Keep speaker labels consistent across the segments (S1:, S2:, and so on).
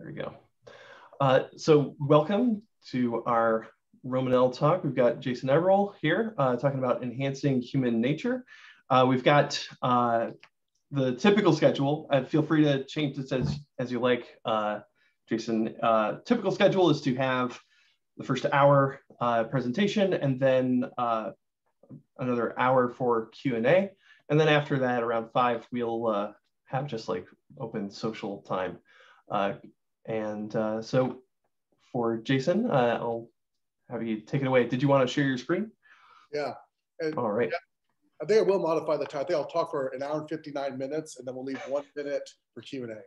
S1: There we go. So welcome to our Romanelle talk. We've got Jason Eberl here talking about enhancing human nature. We've got the typical schedule. Feel free to change this as you like, Jason. Typical schedule is to have the first hour presentation and then another hour for Q&A. And then after that, around 5, we'll have just like open social time. So for Jason, I'll have you take it away. Did you want to share your screen?
S2: Yeah. And
S1: all right.
S2: Yeah, I think I will modify the time. I think I'll talk for 1 hour and 59 minutes, and then we'll leave 1 minute for Q&A.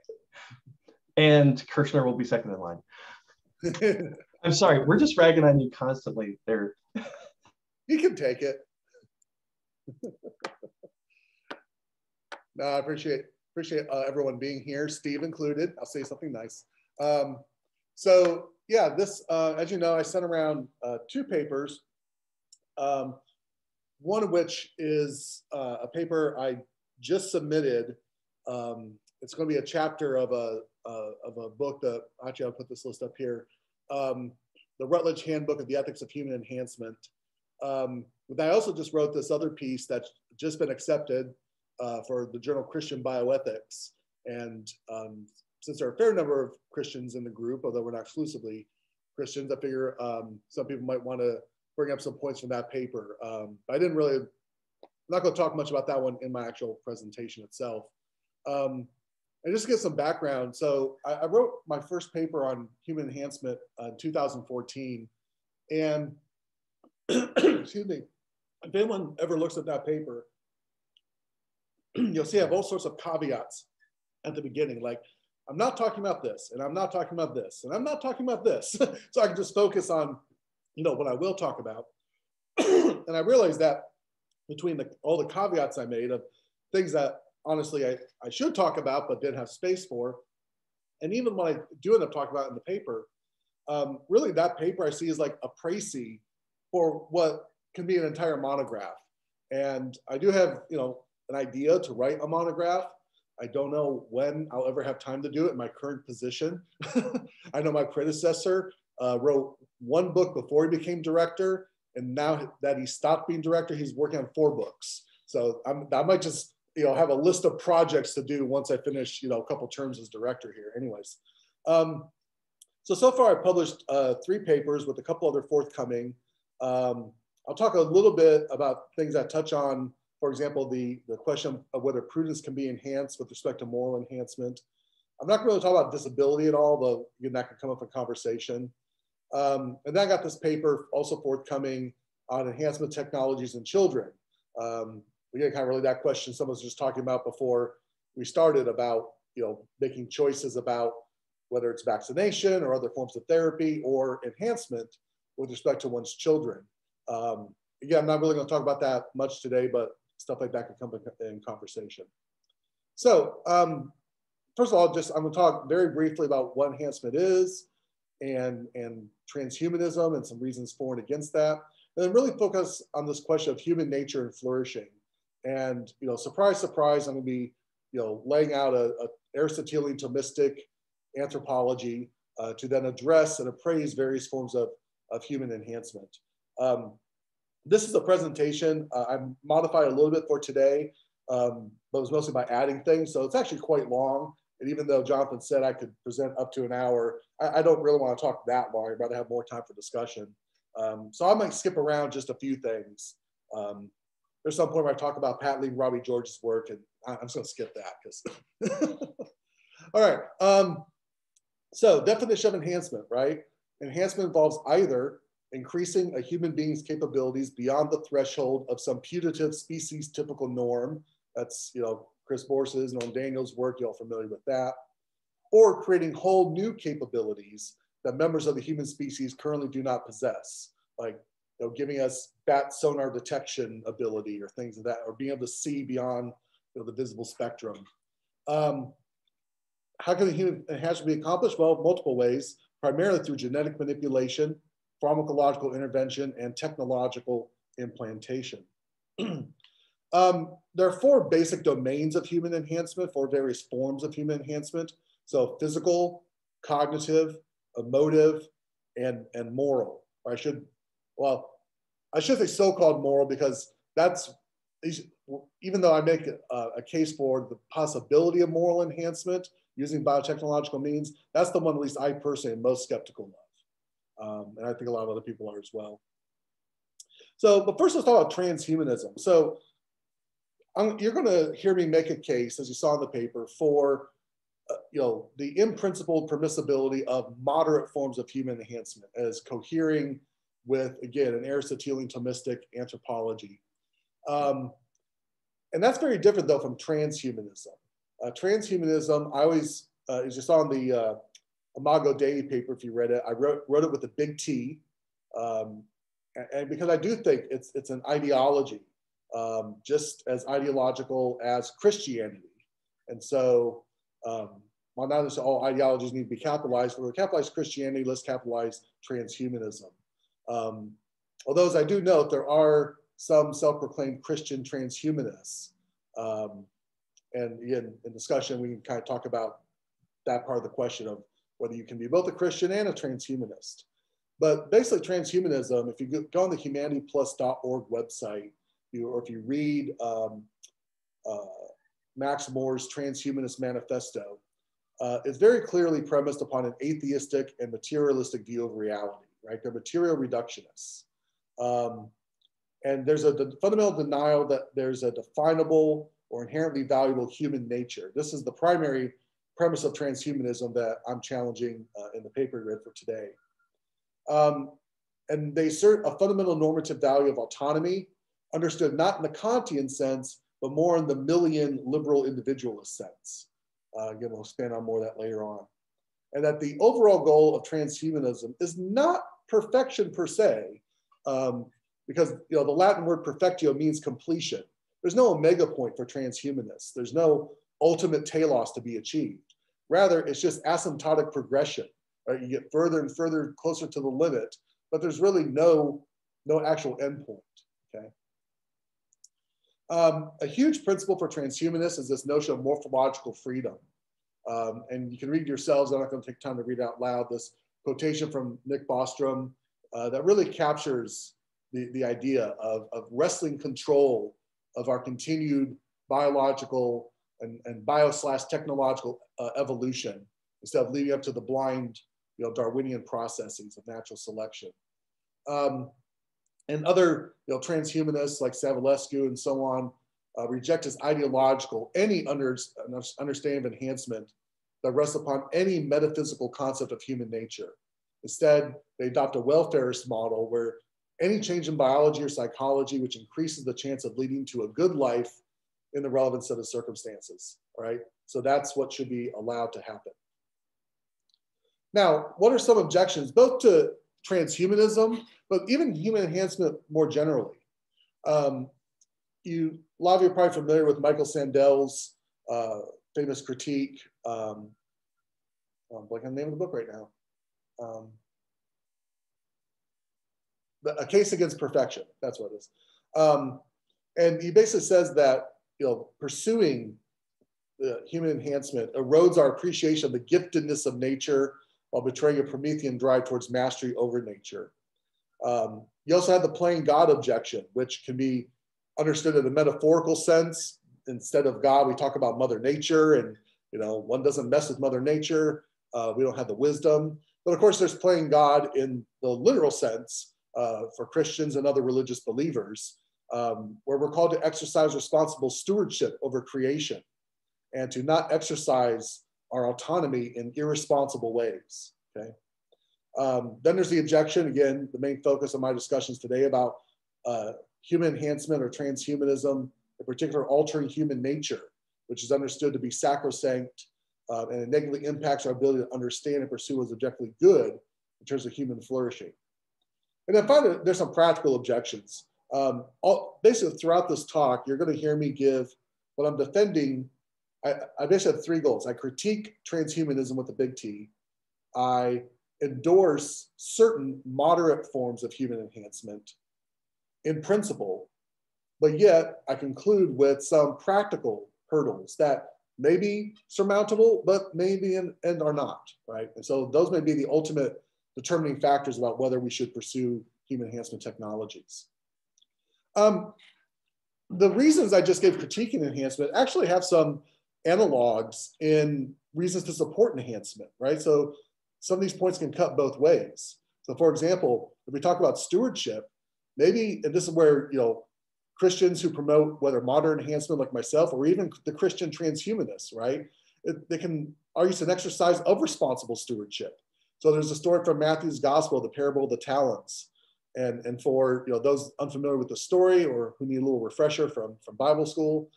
S1: And Kirshner will be second in line. I'm sorry, we're just ragging on you constantly there.
S2: You can take it. No, I appreciate everyone being here, Steve included. I'll say something nice. So yeah, this, as you know, I sent around 2 papers, one of which is a paper I just submitted. It's going to be a chapter of a book that, actually I'll put this list up here, the Routledge Handbook of the Ethics of Human Enhancement. But I also just wrote this other piece that's just been accepted for the journal Christian Bioethics. And since there are a fair number of Christians in the group, although we're not exclusively Christians, I figure some people might want to bring up some points from that paper. But I didn't really, I'm not going to talk much about that one in my actual presentation itself. And just to get some background, so I wrote my first paper on human enhancement in 2014. And excuse me, if anyone ever looks at that paper, you'll see I have all sorts of caveats at the beginning, like, I'm not talking about this, and I'm not talking about this, and I'm not talking about this. So I can just focus on, what I will talk about. And I realized that between all the caveats I made of things that honestly I should talk about but didn't have space for, and even when I do end up talking about in the paper, really that paper I see is like a précis for what can be an entire monograph. And I do have, an idea to write a monograph. I don't know when I'll ever have time to do it in my current position. I know my predecessor wrote 1 book before he became director, and now that he stopped being director, he's working on 4 books. So I might just, have a list of projects to do once I finish, a couple terms as director here. Anyways, so far I published 3 papers with a couple other forthcoming. I'll talk a little bit about things that touch on, for example, the question of whether prudence can be enhanced with respect to moral enhancement. I'm not going to talk about disability at all, though again, that could come up in conversation. And then I got this paper also forthcoming on enhancement technologies in children. Again, kind of really that question someone was just talking about before we started about, making choices about whether it's vaccination or other forms of therapy or enhancement with respect to one's children. Again, I'm not really going to talk about that much today, but stuff like that can come in conversation. So first of all, I'm going to talk very briefly about what enhancement is and transhumanism and some reasons for and against that. And then really focus on this question of human nature and flourishing. And, surprise, surprise, I'm going to be, laying out a Aristotelian Thomistic anthropology to then address and appraise various forms of human enhancement. This is a presentation I modified a little bit for today, but it was mostly by adding things. So it's actually quite long. And even though Jonathan said I could present up to an hour, I don't really want to talk that long. I'd rather have more time for discussion. So I might skip around just a few things. There's some point where I talk about Pat Lee and Robbie George's work, and I'm just going to skip that. Because all right. So definition of enhancement, right? Enhancement involves either increasing a human being's capabilities beyond the threshold of some putative species typical norm. That's, Chris Bors's, Norm Daniels' work, you're all familiar with that. Or creating whole new capabilities that members of the human species currently do not possess, like giving us bat sonar detection ability or things of that, or being able to see beyond the visible spectrum. How can the human enhancement be accomplished? Well, multiple ways, primarily through genetic manipulation, pharmacological intervention, and technological implantation. There are 4 basic domains of human enhancement, 4 various forms of human enhancement. So physical, cognitive, emotive, and moral. Or I should say so-called moral, because that's, even though I make a case for the possibility of moral enhancement using biotechnological means, that's the one at least I personally am most skeptical of. And I think a lot of other people are as well. So, but first let's talk about transhumanism. So you're going to hear me make a case, as you saw in the paper, for the in-principled permissibility of moderate forms of human enhancement as cohering with, again, an Aristotelian Thomistic anthropology. And that's very different, though, from transhumanism. Transhumanism, I always, as you saw in the Imago Dei paper, if you read it, I wrote it with a big T, and because I do think it's an ideology, just as ideological as Christianity. And so, while not necessarily all ideologies need to be capitalized, but we're capitalized Christianity, let's capitalize transhumanism. Although, as I do note, there are some self-proclaimed Christian transhumanists. And again, in discussion, we can kind of talk about that part of the question of whether you can be both a Christian and a transhumanist. But basically, transhumanism, if you go on the humanityplus.org website, or if you read Max Moore's Transhumanist Manifesto, it's very clearly premised upon an atheistic and materialistic view of reality, right? They're material reductionists. And there's a fundamental denial that there's a definable or inherently valuable human nature. This is the primary premise of transhumanism that I'm challenging in the paper we read for today. And they assert a fundamental normative value of autonomy, understood not in the Kantian sense, but more in the Millian liberal individualist sense. Again, we'll expand on more of that later on. And that the overall goal of transhumanism is not perfection per se, because the Latin word perfectio means completion. There's no omega point for transhumanists. There's no ultimate telos to be achieved. Rather, it's just asymptotic progression. Right? You get further and further closer to the limit, but there's really no actual endpoint. Okay. A huge principle for transhumanists is this notion of morphological freedom. And you can read yourselves. I'm not going to take time to read out loud this quotation from Nick Bostrom that really captures the idea of wresting control of our continued biological and bio/technological evolution instead of leading up to the blind Darwinian processes of natural selection. And other transhumanists like Savulescu and so on reject as ideological any understanding of enhancement that rests upon any metaphysical concept of human nature. Instead, they adopt a welfarist model where any change in biology or psychology which increases the chance of leading to a good life in the relevant set of circumstances, all right? So that's what should be allowed to happen. Now, what are some objections, both to transhumanism, but even human enhancement more generally? A lot of you are probably familiar with Michael Sandel's famous critique. I'm blanking on the name of the book right now. A Case Against Perfection, that's what it is. And he basically says that pursuing human enhancement erodes our appreciation of the giftedness of nature while betraying a Promethean drive towards mastery over nature. You also have the playing God objection, which can be understood in a metaphorical sense. Instead of God, we talk about Mother Nature, and one doesn't mess with Mother Nature. We don't have the wisdom. But of course, there's playing God in the literal sense for Christians and other religious believers, where we're called to exercise responsible stewardship over creation and to not exercise our autonomy in irresponsible ways. Okay. Then there's the objection, again, the main focus of my discussions today about human enhancement or transhumanism, in particular altering human nature, which is understood to be sacrosanct and it negatively impacts our ability to understand and pursue what is objectively good in terms of human flourishing. And then finally, there's some practical objections. Basically, throughout this talk, you're going to hear me give what I'm defending. I basically have three goals. I critique transhumanism with a big T. I endorse certain moderate forms of human enhancement in principle, but yet I conclude with some practical hurdles that maybe surmountable, but maybe and are not, right? And so those may be the ultimate determining factors about whether we should pursue human enhancement technologies. The reasons I just gave critiquing enhancement actually have some analogs in reasons to support enhancement, right? So some of these points can cut both ways. So for example, if we talk about stewardship, maybe, and this is where, Christians who promote whether modern enhancement like myself, or even the Christian transhumanists, right? They can argue it's an exercise of responsible stewardship. So there's a story from Matthew's gospel, the parable of the talents. And for those unfamiliar with the story or who need a little refresher from Bible school,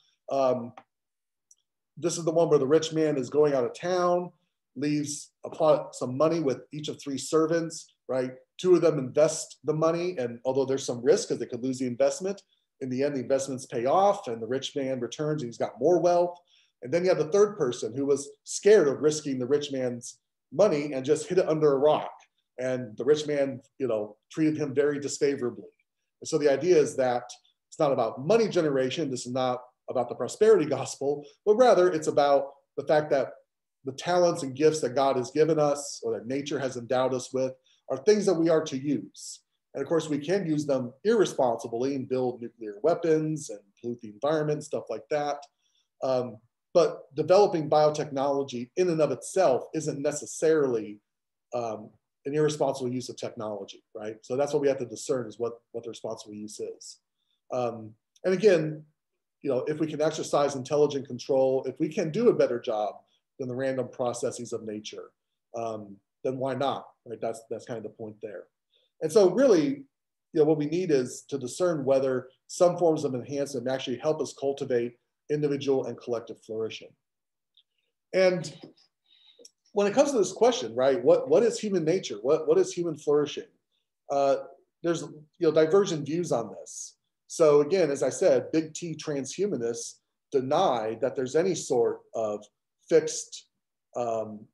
S2: this is the one where the rich man is going out of town, leaves some money with each of 3 servants, right? 2 of them invest the money, and although there's some risk because they could lose the investment, in the end, the investments pay off and the rich man returns and he's got more wealth. And then you have the 3rd person who was scared of risking the rich man's money and just hid it under a rock. And the rich man, treated him very disfavorably. And so the idea is that it's not about money generation. This is not about the prosperity gospel, but rather it's about the fact that the talents and gifts that God has given us or that nature has endowed us with are things that we are to use. And of course, we can use them irresponsibly and build nuclear weapons and pollute the environment, stuff like that. But developing biotechnology in and of itself isn't necessarily an irresponsible use of technology, right? So that's what we have to discern is what the responsible use is. And again, if we can exercise intelligent control, if we can do a better job than the random processes of nature, then why not, right? That's kind of the point there. And so really, what we need is to discern whether some forms of enhancement actually help us cultivate individual and collective flourishing. And when it comes to this question, right, what is human nature? What is human flourishing? There's divergent views on this. So again, as I said, big T transhumanists deny that there's any sort of fixed and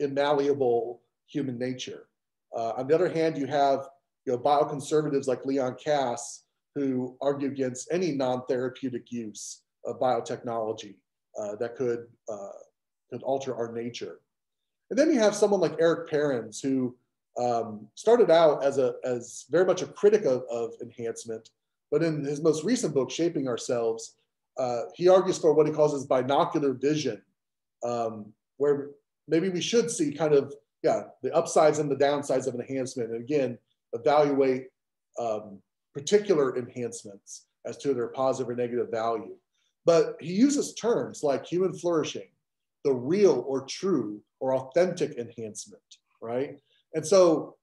S2: immalleable human nature. On the other hand, you have bioconservatives like Leon Kass who argue against any non-therapeutic use of biotechnology that could alter our nature. And then you have someone like Eric Perens who started out as very much a critic of enhancement, but in his most recent book, Shaping Ourselves, he argues for what he calls his binocular vision, where maybe we should see kind of, the upsides and the downsides of enhancement, and again, evaluate particular enhancements as to their positive or negative value. But he uses terms like human flourishing, the real or true or authentic enhancement, right? And so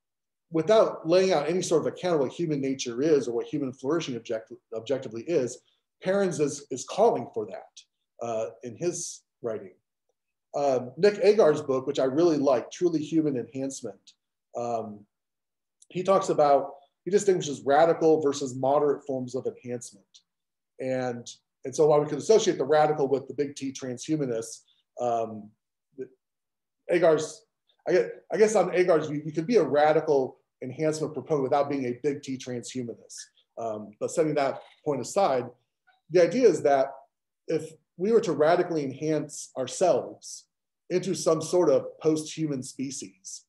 S2: without laying out any sort of account of what human nature is or what human flourishing objectively is, Perens is calling for that in his writing. Nick Agar's book, which I really like, Truly Human Enhancement, he distinguishes radical versus moderate forms of enhancement. And so while we could associate the radical with the big T transhumanists, Agar's, I guess on Agar's view, you could be a radical enhancement proponent without being a big T transhumanist. But setting that point aside, the idea is that if we were to radically enhance ourselves into some sort of post-human species,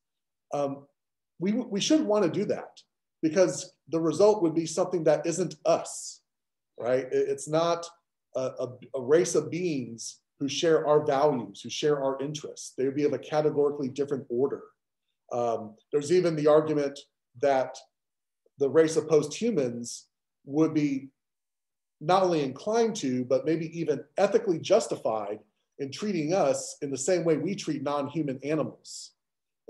S2: we shouldn't want to do that because the result would be something that isn't us, right? It's not a race of beings who share our values, who share our interests. They would be of a categorically different order. There's even the argument that the race of posthumans would be not only inclined to, but maybe even ethically justified in treating us in the same way we treat non-human animals.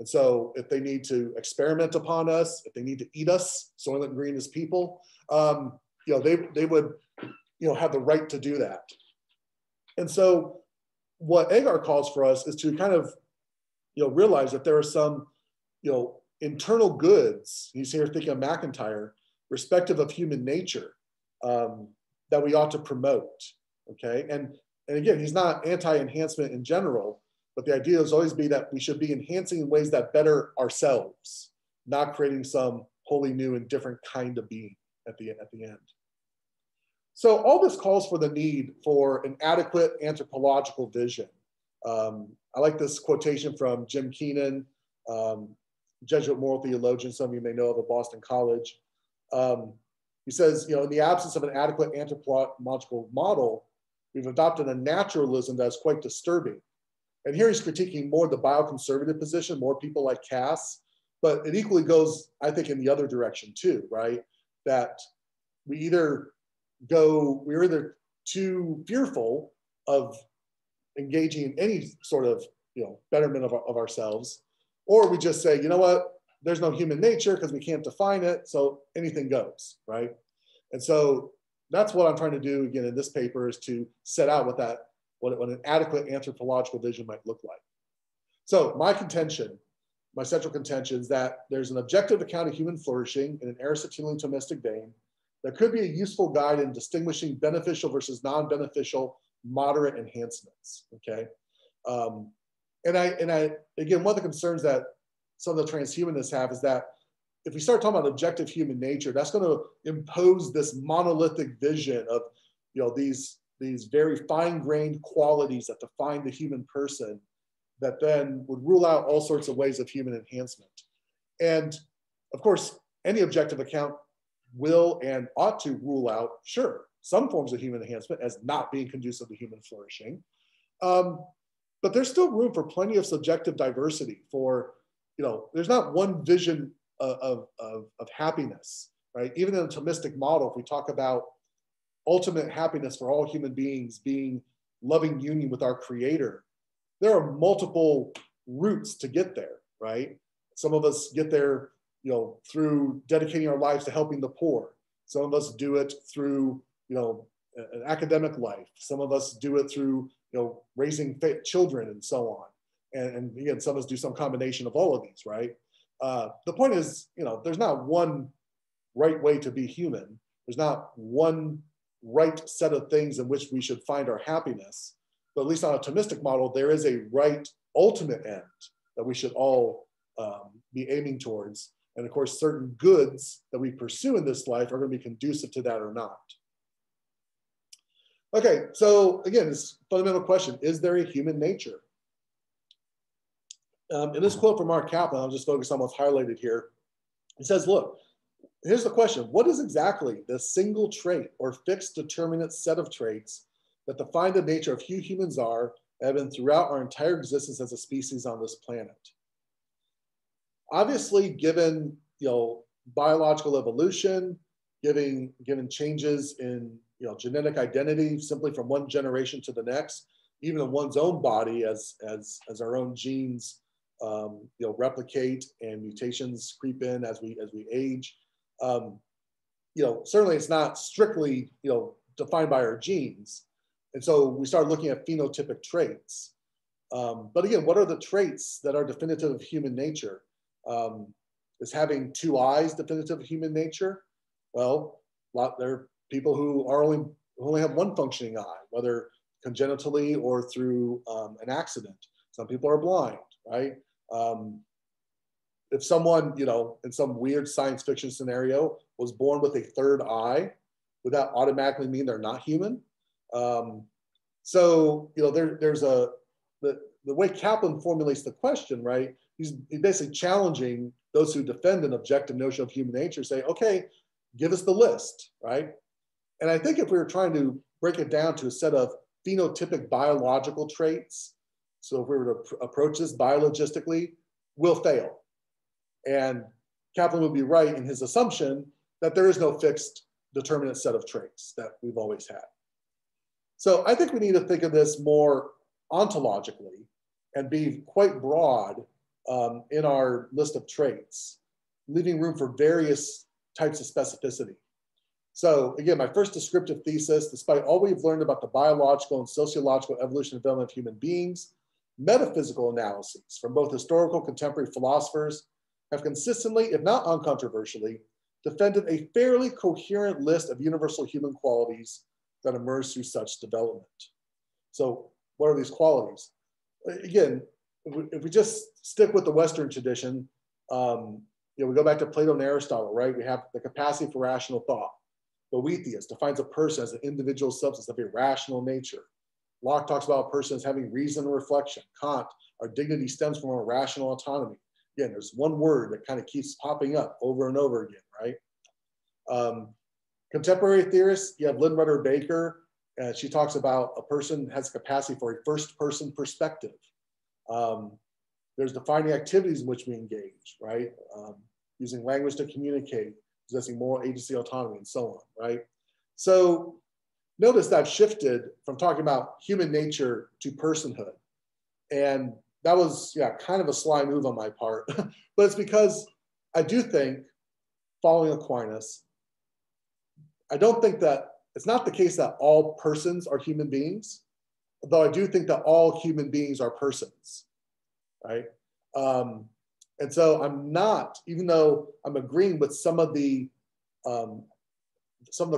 S2: And so if they need to experiment upon us, if they need to eat us, Soylent Green as people, they would have the right to do that. And so what Agar calls for us is to kind of realize that there are some internal goods, he's here thinking of McIntyre, respective of human nature, that we ought to promote, okay? And again, he's not anti-enhancement in general, but the idea is always be that we should be enhancing in ways that better ourselves, not creating some wholly new and different kind of being at the end. So all this calls for the need for an adequate anthropological vision. I like this quotation from Jim Keenan, Jesuit moral theologian, some of you may know of at Boston College. He says, in the absence of an adequate anthropological model, we've adopted a naturalism that's quite disturbing. And here he's critiquing more the bioconservative position, more people like Cass, but it equally goes, I think, in the other direction too, right? That we're either too fearful of engaging in any sort of betterment of ourselves, or we just say, you know what, there's no human nature because we can't define it, so anything goes, right? And so that's what I'm trying to do again in this paper, is to set out what an adequate anthropological vision might look like. So my central contention is that there's an objective account of human flourishing in an Aristotelian Thomistic vein that could be a useful guide in distinguishing beneficial versus non-beneficial moderate enhancements, okay? And I again, one of the concerns that some of the transhumanists have is that if we start talking about objective human nature, that's going to impose this monolithic vision of these very fine-grained qualities that define the human person, that then would rule out all sorts of ways of human enhancement. And of course, any objective account will and ought to rule out, sure, some forms of human enhancement as not being conducive to human flourishing. But there's still room for plenty of subjective diversity for, there's not one vision of happiness, right? Even in the Thomistic model, if we talk about ultimate happiness for all human beings being loving union with our Creator, there are multiple routes to get there, right? Some of us get there, through dedicating our lives to helping the poor. Some of us do it through, an academic life. Some of us do it through, raising children and so on. And again, some of us do some combination of all of these, right? The point is, there's not one right way to be human. There's not one right set of things in which we should find our happiness. But at least on a Thomistic model, there is a right ultimate end that we should all be aiming towards. And of course, certain goods that we pursue in this life are going to be conducive to that or not. Okay, so again, this fundamental question, is there a human nature? In this quote from Mark Kaplan, I'll just focus on what's highlighted here. He says, look, here's the question. What is exactly the single trait or fixed determinate set of traits that define the nature of who humans are and have been throughout our entire existence as a species on this planet? Obviously, given biological evolution, given changes in genetic identity simply from one generation to the next, even in one's own body as our own genes replicate and mutations creep in as we age. Certainly it's not strictly defined by our genes, and so we start looking at phenotypic traits. But again, what are the traits that are definitive of human nature? Is having two eyes definitive of human nature? Well, there are people who only have one functioning eye, whether congenitally or through an accident. Some people are blind, right? If someone, in some weird science fiction scenario was born with a third eye, would that automatically mean they're not human? So, there's the way Kaplan formulates the question, right? He's basically challenging those who defend an objective notion of human nature, say, okay, give us the list, right? And I think if we were trying to break it down to a set of phenotypic biological traits, so if we were to approach this biologistically, we'll fail. And Kaplan would be right in his assumption that there is no fixed determinate set of traits that we've always had. So I think we need to think of this more ontologically and be quite broad in our list of traits, leaving room for various types of specificity. So again, my first descriptive thesis, despite all we've learned about the biological and sociological evolution and development of human beings, metaphysical analyses from both historical and contemporary philosophers have consistently, if not uncontroversially, defended a fairly coherent list of universal human qualities that emerge through such development. So what are these qualities? Again, if we just stick with the Western tradition, we go back to Plato and Aristotle, right? We have the capacity for rational thought. Boethius defines a person as an individual substance of a rational nature. Locke talks about a person as having reason and reflection. Kant, our dignity stems from a rational autonomy. Again, there's one word that kind of keeps popping up over and over again, right? Contemporary theorists, you have Lynn Rudder Baker. She talks about a person has capacity for a first-person perspective. There's defining activities in which we engage, right? Using language to communicate, possessing moral agency, autonomy, and so on, right? So notice that I've shifted from talking about human nature to personhood. And that was, yeah, kind of a sly move on my part, but it's because I do think, following Aquinas, I don't think that, it's not the case that all persons are human beings, though I do think that all human beings are persons, right? And so I'm not, even though I'm agreeing with some of the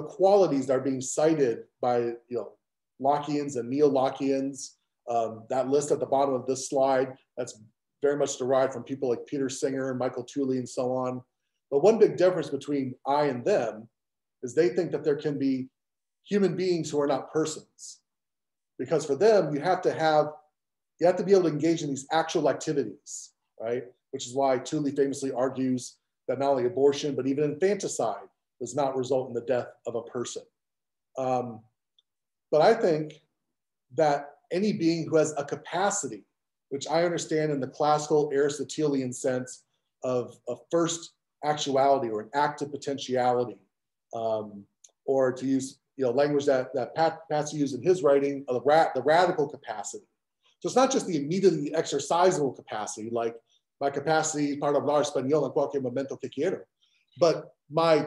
S2: qualities that are being cited by Lockeans and neo-Lockeans, that list at the bottom of this slide, that's very much derived from people like Peter Singer and Michael Tooley and so on. But one big difference between I and them is they think that there can be human beings who are not persons. Because for them, you have to be able to engage in these actual activities, right? Which is why Tooley famously argues that not only abortion, but even infanticide does not result in the death of a person. But I think that any being who has a capacity, which I understand in the classical Aristotelian sense of a first actuality or an active potentiality, or to use language that Patsy used in his writing, the radical capacity. So it's not just the immediately exercisable capacity, like my capacity para hablar español en cualquier momento que quiero, but my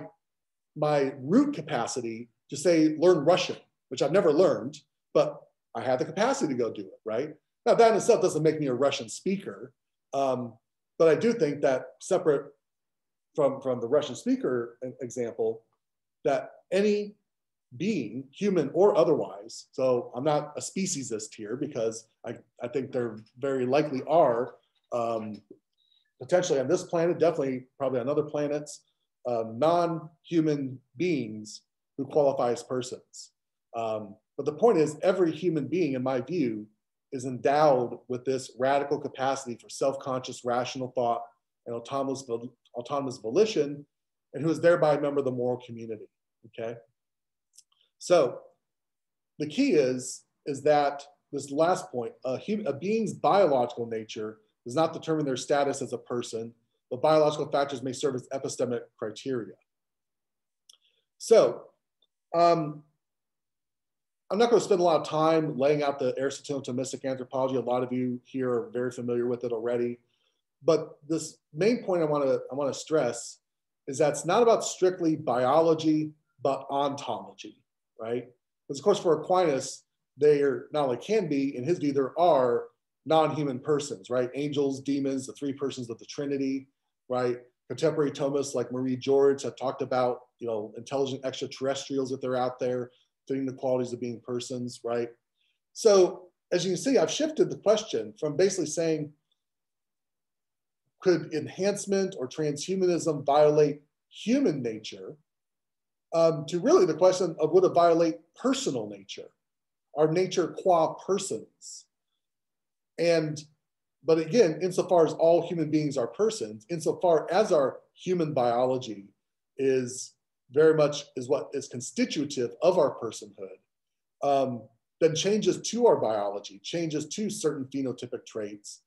S2: root capacity to say learn Russian, which I've never learned, but I have the capacity to go do it, right? Now that in itself doesn't make me a Russian speaker, but I do think that separate from the Russian speaker example, that any being, human or otherwise, so I'm not a speciesist here because I think there very likely are potentially on this planet, definitely probably on other planets, non-human beings who qualify as persons. But the point is, every human being, in my view, is endowed with this radical capacity for self-conscious, rational thought and autonomous volition, and who is thereby a member of the moral community, okay? So the key is that this last point, a being's biological nature does not determine their status as a person, but biological factors may serve as epistemic criteria. So I'm not going to spend a lot of time laying out the Aristotelian Thomistic anthropology. A lot of you here are very familiar with it already. But this main point I want to stress is that it's not about strictly biology, but ontology, right? Because of course for Aquinas, they are not only can be, in his view, there are non-human persons, right? Angels, demons, the three persons of the Trinity, right? Contemporary Thomists like Marie George have talked about, intelligent extraterrestrials if they're out there, fitting the qualities of being persons, right? So as you can see, I've shifted the question from basically saying, could enhancement or transhumanism violate human nature, to really the question of would it violate personal nature, our nature qua persons? But again, insofar as all human beings are persons, insofar as our human biology is very much what is constitutive of our personhood, then changes to our biology, changes to certain phenotypic traits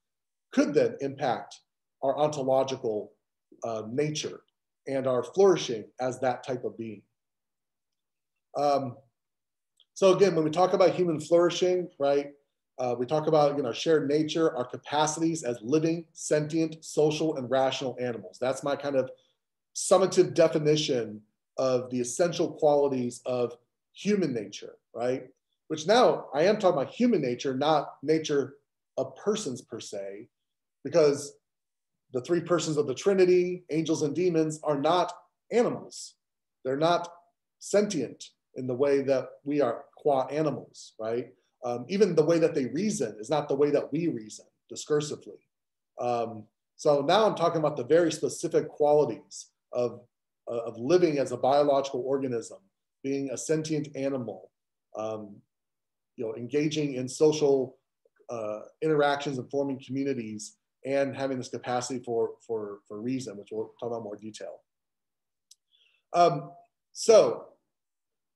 S2: could then impact our ontological nature and our flourishing as that type of being. So again, when we talk about human flourishing, right, we talk about our shared nature, our capacities as living, sentient, social, and rational animals. That's my kind of summative definition of the essential qualities of human nature, right? Which now I am talking about human nature, not nature of persons per se, because the three persons of the Trinity, angels and demons, are not animals. They're not sentient in the way that we are qua animals, right? Even the way that they reason is not the way that we reason discursively. So now I'm talking about the very specific qualities of living as a biological organism being a sentient animal, engaging in social interactions and forming communities, and having this capacity for reason, which we'll talk about more detail. So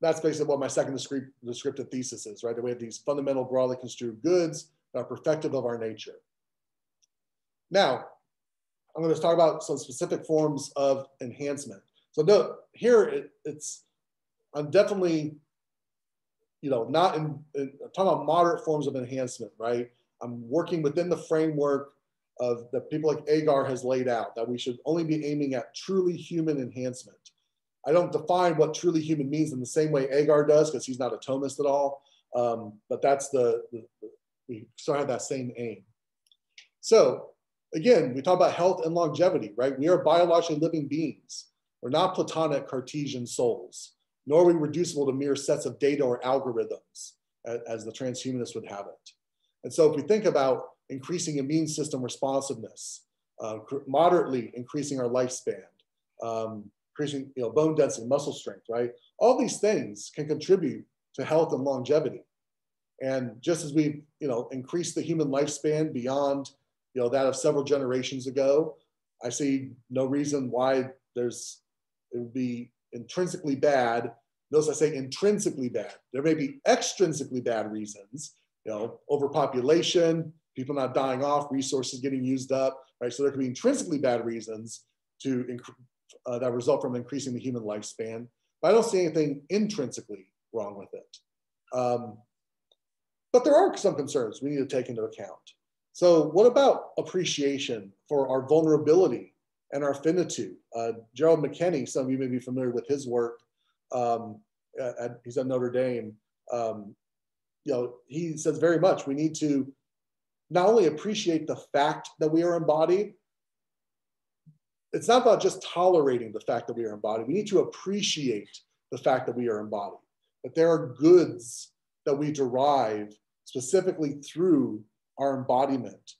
S2: that's basically what my second descriptive thesis is, right? That we have these fundamental broadly construed goods that are perfective of our nature. Now, I'm going to talk about some specific forms of enhancement. So no, here I'm definitely, not I'm talking about moderate forms of enhancement, right? I'm working within the framework of that people like Agar has laid out, that we should only be aiming at truly human enhancement. I don't define what truly human means in the same way Agar does, because he's not a Thomist at all. But that's we still have that same aim. So again, we talk about health and longevity, right? We are biologically living beings. We're not Platonic Cartesian souls, nor are we reducible to mere sets of data or algorithms, as the transhumanists would have it. And so if we think about increasing immune system responsiveness, moderately increasing our lifespan, increasing bone density, muscle strength, right? All these things can contribute to health and longevity. And just as we increased the human lifespan beyond that of several generations ago, I see no reason why it would be intrinsically bad. Notice I say intrinsically bad. There may be extrinsically bad reasons, overpopulation, people not dying off, resources getting used up, right? So there could be intrinsically bad reasons that result from increasing the human lifespan, but I don't see anything intrinsically wrong with it. But there are some concerns we need to take into account. So what about appreciation for our vulnerability and our finitude? Gerald McKinney, some of you may be familiar with his work. He's at Notre Dame. He says very much we need to not only appreciate the fact that we are embodied. It's not about just tolerating the fact that we are embodied. We need to appreciate the fact that we are embodied, that there are goods that we derive specifically through our embodiment,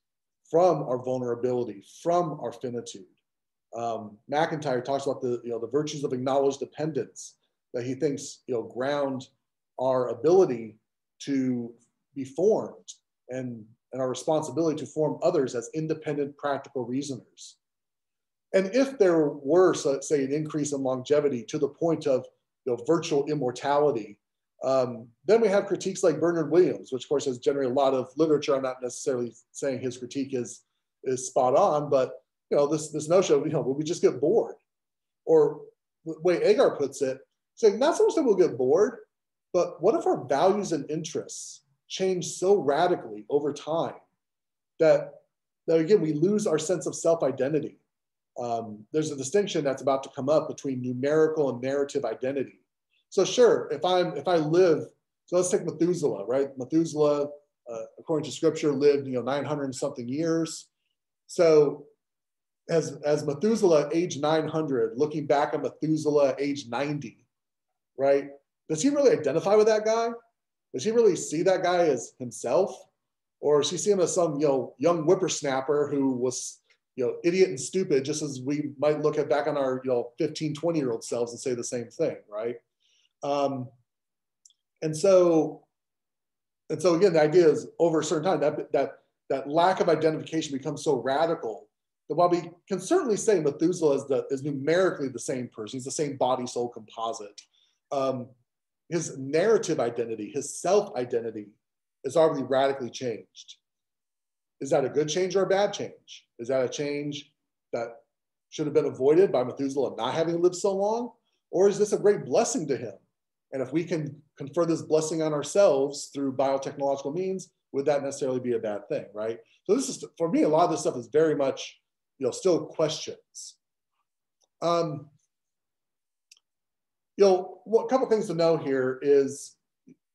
S2: from our vulnerability, from our finitude. McIntyre talks about the virtues of acknowledged dependence that he thinks ground our ability to be formed and our responsibility to form others as independent, practical reasoners. And if there were, say, an increase in longevity to the point of virtual immortality, then we have critiques like Bernard Williams, which of course has generated a lot of literature. I'm not necessarily saying his critique is spot on, but this notion of will we just get bored? Or the way Agar puts it, saying not so much that we'll get bored, but what if our values and interests change so radically over time that again we lose our sense of self-identity? There's a distinction that's about to come up between numerical and narrative identity. So sure, if I live, so let's take Methuselah, right? Methuselah, according to scripture, lived 900 and something years. So as Methuselah age 900, looking back at Methuselah age 90, right? Does he really identify with that guy? Does he really see that guy as himself? Or does he see him as some young whippersnapper who was idiot and stupid, just as we might look at back on our 15, 20-year-old selves and say the same thing, right? And so again, the idea is over a certain time that lack of identification becomes so radical that while we can certainly say Methuselah is numerically the same person, he's the same body soul composite, his narrative identity, his self-identity is already radically changed. Is that a good change or a bad change? Is that a change that should have been avoided by Methuselah not having lived so long? Or is this a great blessing to him? And if we can confer this blessing on ourselves through biotechnological means, would that necessarily be a bad thing, right? So this is, for me, a lot of this stuff is very much, still questions. A couple things to know here is,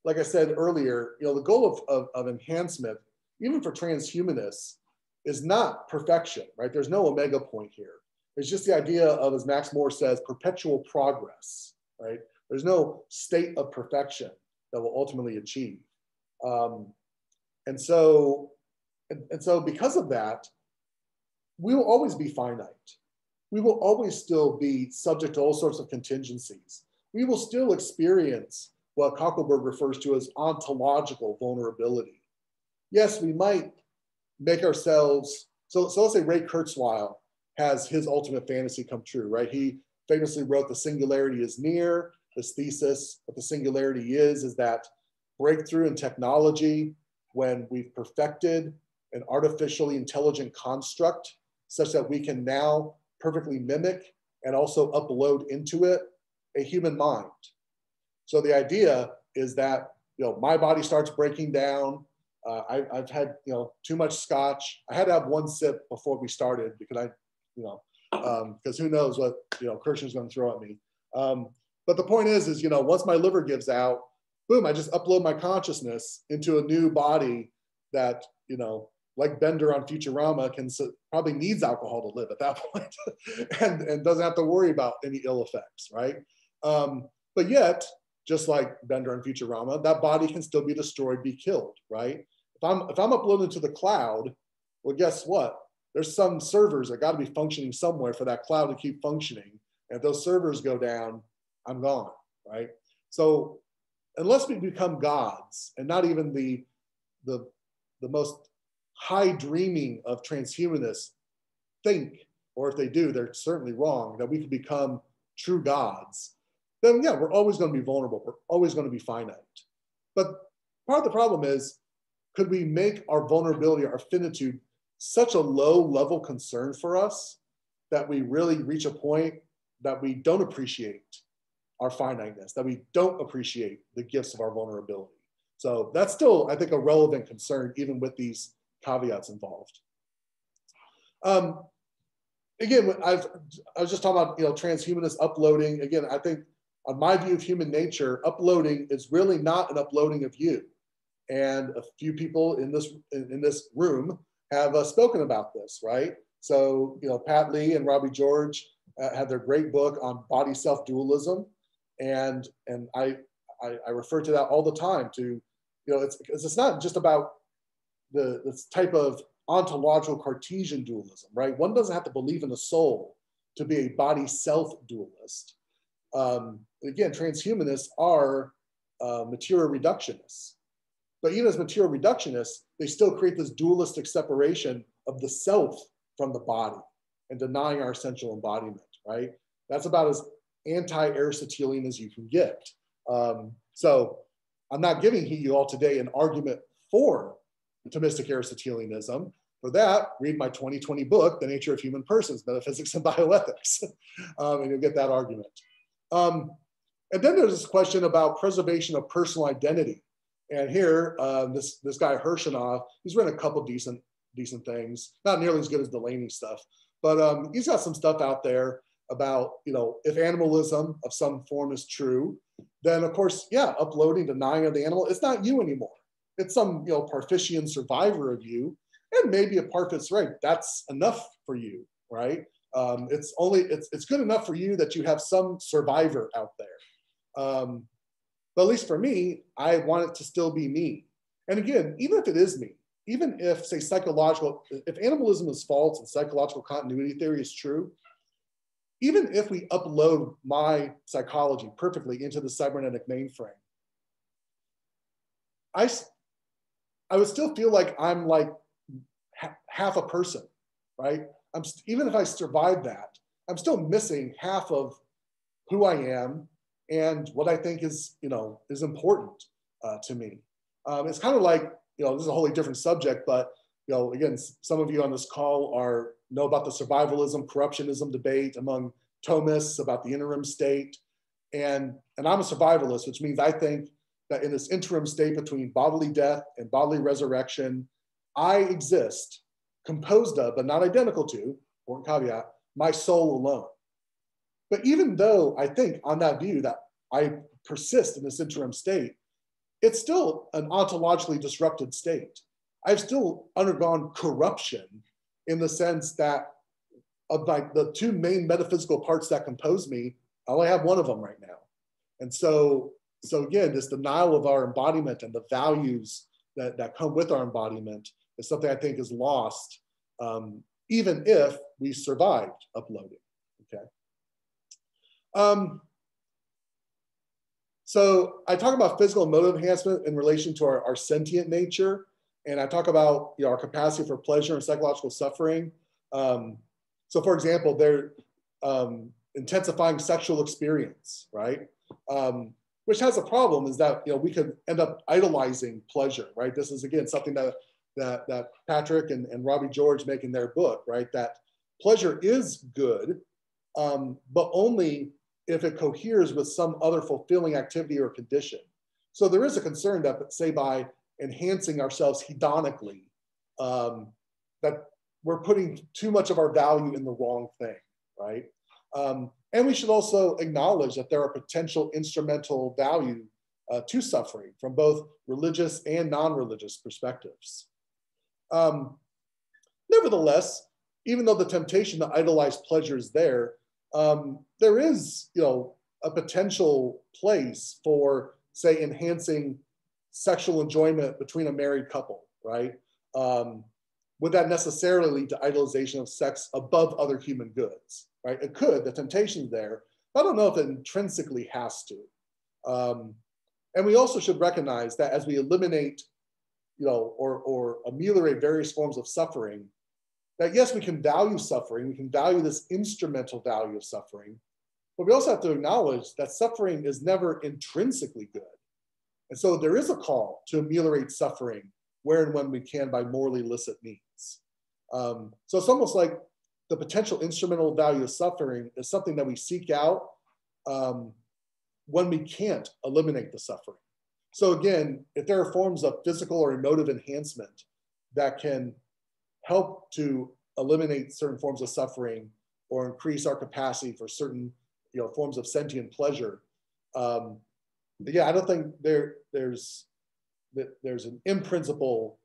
S2: like I said earlier, the goal of enhancement, even for transhumanists, is not perfection, right? There's no omega point here. It's just the idea of, as Max Moore says, perpetual progress, right? There's no state of perfection that will ultimately achieve. And so because of that, we will always be finite. We will always still be subject to all sorts of contingencies. we will still experience what Cockleberg refers to as ontological vulnerability. Yes, we might make ourselves, so let's say Ray Kurzweil has his ultimate fantasy come true, right? He famously wrote "The Singularity is Near." This thesis, what the singularity is that breakthrough in technology when we've perfected an artificially intelligent construct such that we can now perfectly mimic and also upload into it a human mind. So the idea is that, you know, my body starts breaking down. I've had, you know, too much scotch. I had to have one sip before we started because because who knows what, you know, Kirschner's going to throw at me. But the point is, you know, once my liver gives out, boom, I just upload my consciousness into a new body that, you know, like Bender on Futurama, probably needs alcohol to live at that point and doesn't have to worry about any ill effects, right? But yet, just like Bender on Futurama, that body can still be destroyed, be killed, right? If I'm uploaded to the cloud, well, guess what? There's some servers that got to be functioning somewhere for that cloud to keep functioning. And if those servers go down, I'm gone, right? So unless we become gods, and not even the most high dreaming of transhumanists think, or if they do, they're certainly wrong, that we could become true gods, then yeah, we're always going to be vulnerable. We're always going to be finite. But part of the problem is, could we make our vulnerability, our finitude, such a low level concern for us that we really reach a point that we don't appreciate our finiteness, that we don't appreciate the gifts of our vulnerability? So that's still, I think, a relevant concern, even with these caveats involved. Again, I was just talking about, you know, transhumanists uploading. Again, I think on my view of human nature, uploading is really not an uploading of you. And a few people in this room have spoken about this, right? So, you know, Pat Lee and Robbie George had their great book on body self-dualism. And I refer to that all the time to, you know, it's not just about this type of ontological Cartesian dualism, right? One doesn't have to believe in the soul to be a body self-dualist. Again, transhumanists are material reductionists. But even as material reductionists, they still create this dualistic separation of the self from the body and denying our essential embodiment, right? That's about as anti-Aristotelian as you can get. So I'm not giving you all today an argument for Thomistic Aristotelianism. For that, read my 2020 book, The Nature of Human Persons, Metaphysics and Bioethics, and you'll get that argument. And then there's this question about preservation of personal identity. And here, this guy Hirschenow, he's written a couple decent things, not nearly as good as Delaney's stuff, but he's got some stuff out there about, you know, if animalism of some form is true, then of course, yeah, uploading, denying of the animal, it's not you anymore. It's some, you know, Parfitian survivor of you, and maybe a part that's right. That's enough for you, right? It's good enough for you that you have some survivor out there. But at least for me, I want it to still be me. And again, even if it is me, even if, say, if animalism is false and psychological continuity theory is true, even if we upload my psychology perfectly into the cybernetic mainframe, I would still feel like I'm like half a person, right? Even if I survive that, I'm still missing half of who I am and what I think is, you know, is important to me. It's kind of like, you know, this is a wholly different subject, but, you know, again, some of you on this call know about the survivalism, corruptionism debate among Thomists about the interim state. And I'm a survivalist, which means I think that in this interim state between bodily death and bodily resurrection, I exist, composed of, but not identical to, important caveat, my soul alone. But even though I think on that view that I persist in this interim state, it's still an ontologically disrupted state. I've still undergone corruption in the sense that of like the two main metaphysical parts that compose me, I only have one of them right now. And so again, this denial of our embodiment and the values that come with our embodiment is something I think is lost, even if we survived uploading, okay? So I talk about physical and emotive enhancement in relation to our sentient nature. And I talk about our capacity for pleasure and psychological suffering. So for example, they're intensifying sexual experience, right? Which has a problem is that we could end up idolizing pleasure, right? This is again something that Patrick and Robbie George make in their book, right? That pleasure is good, but only if it coheres with some other fulfilling activity or condition. So there is a concern that, say, by enhancing ourselves hedonically, that we're putting too much of our value in the wrong thing, right? And we should also acknowledge that there are potential instrumental value to suffering from both religious and non-religious perspectives. Nevertheless, even though the temptation to idolize pleasure is there, there is, a potential place for, say, enhancing sexual enjoyment between a married couple, right? Would that necessarily lead to idolization of sex above other human goods, right? It could, the temptation's there, but I don't know if it intrinsically has to. And we also should recognize that as we eliminate, or ameliorate various forms of suffering, that yes, we can value suffering, we can value this instrumental value of suffering, but we also have to acknowledge that suffering is never intrinsically good. And so there is a call to ameliorate suffering where and when we can by morally licit means. So it's almost like the potential instrumental value of suffering is something that we seek out when we can't eliminate the suffering. So again, if there are forms of physical or emotive enhancement that can help to eliminate certain forms of suffering or increase our capacity for certain forms of sentient pleasure, yeah, I don't think there's an in principle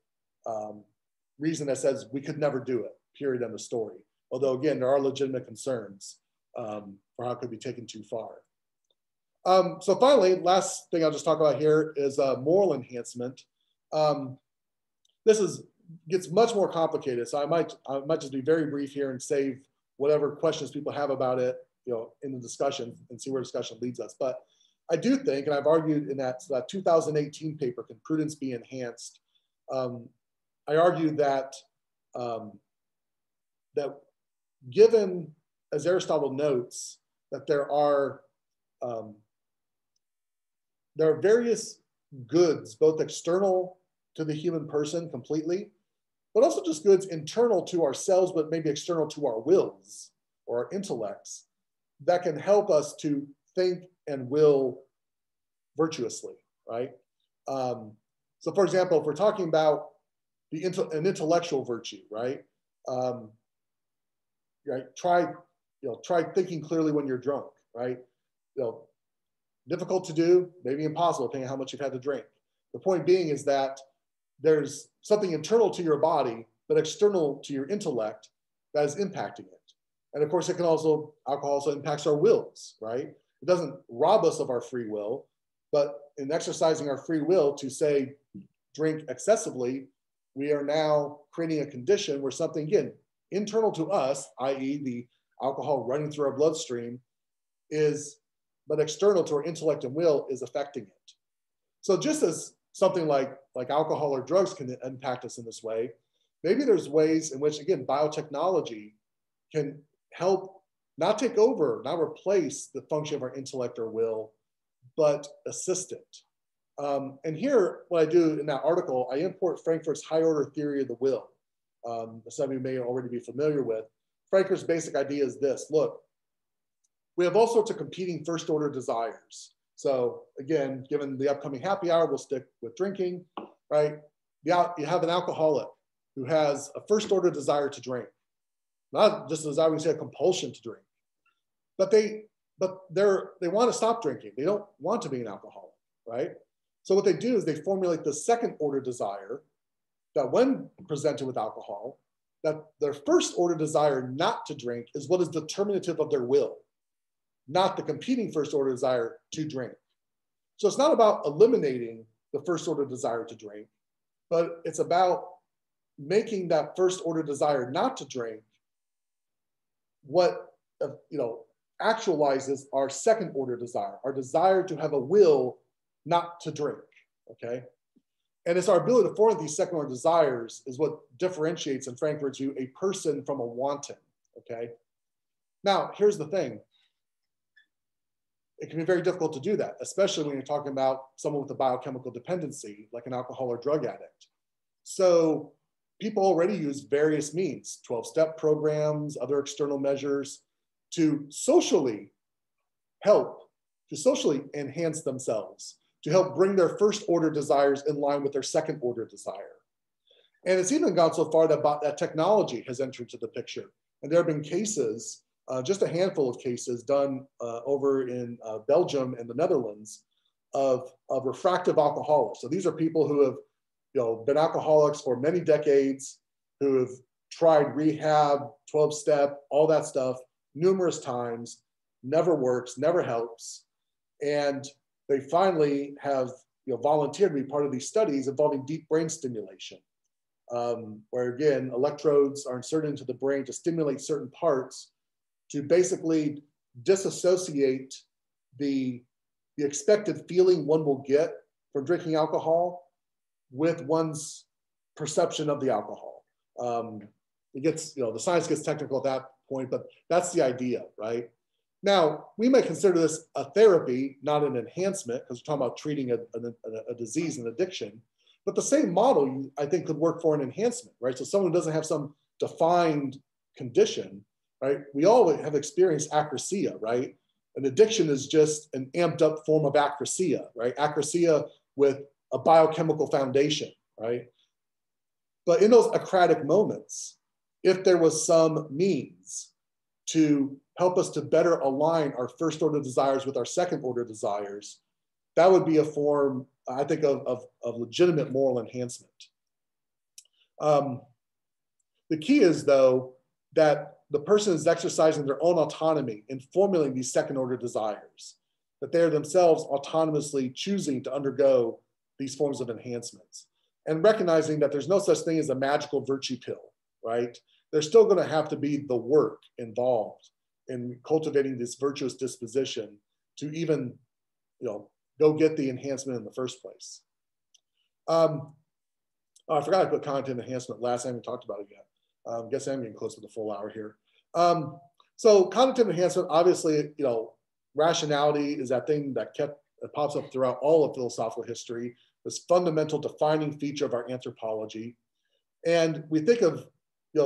S2: reason that says we could never do it, period, end of story. Although again, there are legitimate concerns for how it could be taken too far. So finally, last thing I'll just talk about here is moral enhancement. This gets much more complicated, so I might just be very brief here and save whatever questions people have about it, in the discussion and see where discussion leads us. But I do think, and I've argued in that 2018 paper, Can Prudence Be Enhanced? I argue that that given, as Aristotle notes, that there are various goods, both external to the human person completely, but also just goods internal to ourselves, but maybe external to our wills or our intellects that can help us to think and will virtuously, right? So for example, if we're talking about an intellectual virtue, right? Try thinking clearly when you're drunk, right? Difficult to do, maybe impossible, depending on how much you've had to drink. The point being is that there's something internal to your body, but external to your intellect that is impacting it. And of course, alcohol also impacts our wills, right? It doesn't rob us of our free will, but in exercising our free will to, say, drink excessively, we are now creating a condition where something, again, internal to us, i.e. the alcohol running through our bloodstream, but external to our intellect and will is affecting it. So just as something like alcohol or drugs can impact us in this way, maybe there's ways in which, again, biotechnology can help not take over, not replace the function of our intellect or will, but assist it. And here, what I do in that article, I import Frankfurt's high order theory of the will. Some of you may already be familiar with. Frankfurt's basic idea is this: look, we have all sorts of competing first order desires. So again, given the upcoming happy hour, we'll stick with drinking, right? You have an alcoholic who has a first order desire to drink. Not just as I would say a compulsion to drink, but they want to stop drinking. They don't want to be an alcoholic, right? So what they do is they formulate the second order desire that when presented with alcohol, that their first order desire not to drink is what is determinative of their will, not the competing first order desire to drink. So it's not about eliminating the first order desire to drink, but it's about making that first order desire not to drink what actualizes our second order desire, our desire to have a will not to drink, okay? And it's our ability to form these second order desires is what differentiates in Frankfurt's view a person from a wanton, okay? Now, here's the thing. It can be very difficult to do that, especially when you're talking about someone with a biochemical dependency, like an alcohol or drug addict. So people already use various means, 12-step programs, other external measures to socially help, to socially enhance themselves, to help bring their first order desires in line with their second order desire. And it's even gone so far that technology has entered into the picture. And there have been cases, just a handful of cases done over in Belgium and the Netherlands of refractive alcoholics. So these are people who have been alcoholics for many decades, who have tried rehab, 12-step, all that stuff numerous times, never works, never helps. And they finally have volunteered to be part of these studies involving deep brain stimulation, where again, electrodes are inserted into the brain to stimulate certain parts to basically disassociate the expected feeling one will get from drinking alcohol with one's perception of the alcohol. It gets, the science gets technical at that point, but that's the idea, right? Now, we may consider this a therapy, not an enhancement, because we're talking about treating a disease, an addiction. But the same model, I think, could work for an enhancement, right? So someone who doesn't have some defined condition, right? We all have experienced acrosia, right? An addiction is just an amped up form of acrosia, right? Acrosia with a biochemical foundation, right? But in those acratic moments, if there was some means to help us to better align our first order desires with our second order desires, that would be a form, I think, of legitimate moral enhancement. The key is, though, that the person is exercising their own autonomy in formulating these second order desires, that they are themselves autonomously choosing to undergo these forms of enhancements, and recognizing that there's no such thing as a magical virtue pill, right? There's still going to have to be the work involved in cultivating this virtuous disposition to even, go get the enhancement in the first place. Oh, I forgot to put content enhancement last. I haven't talked about it yet. I guess I'm getting close to the full hour here. So cognitive enhancement, obviously, rationality is that thing that pops up throughout all of philosophical history, this fundamental defining feature of our anthropology. And we think of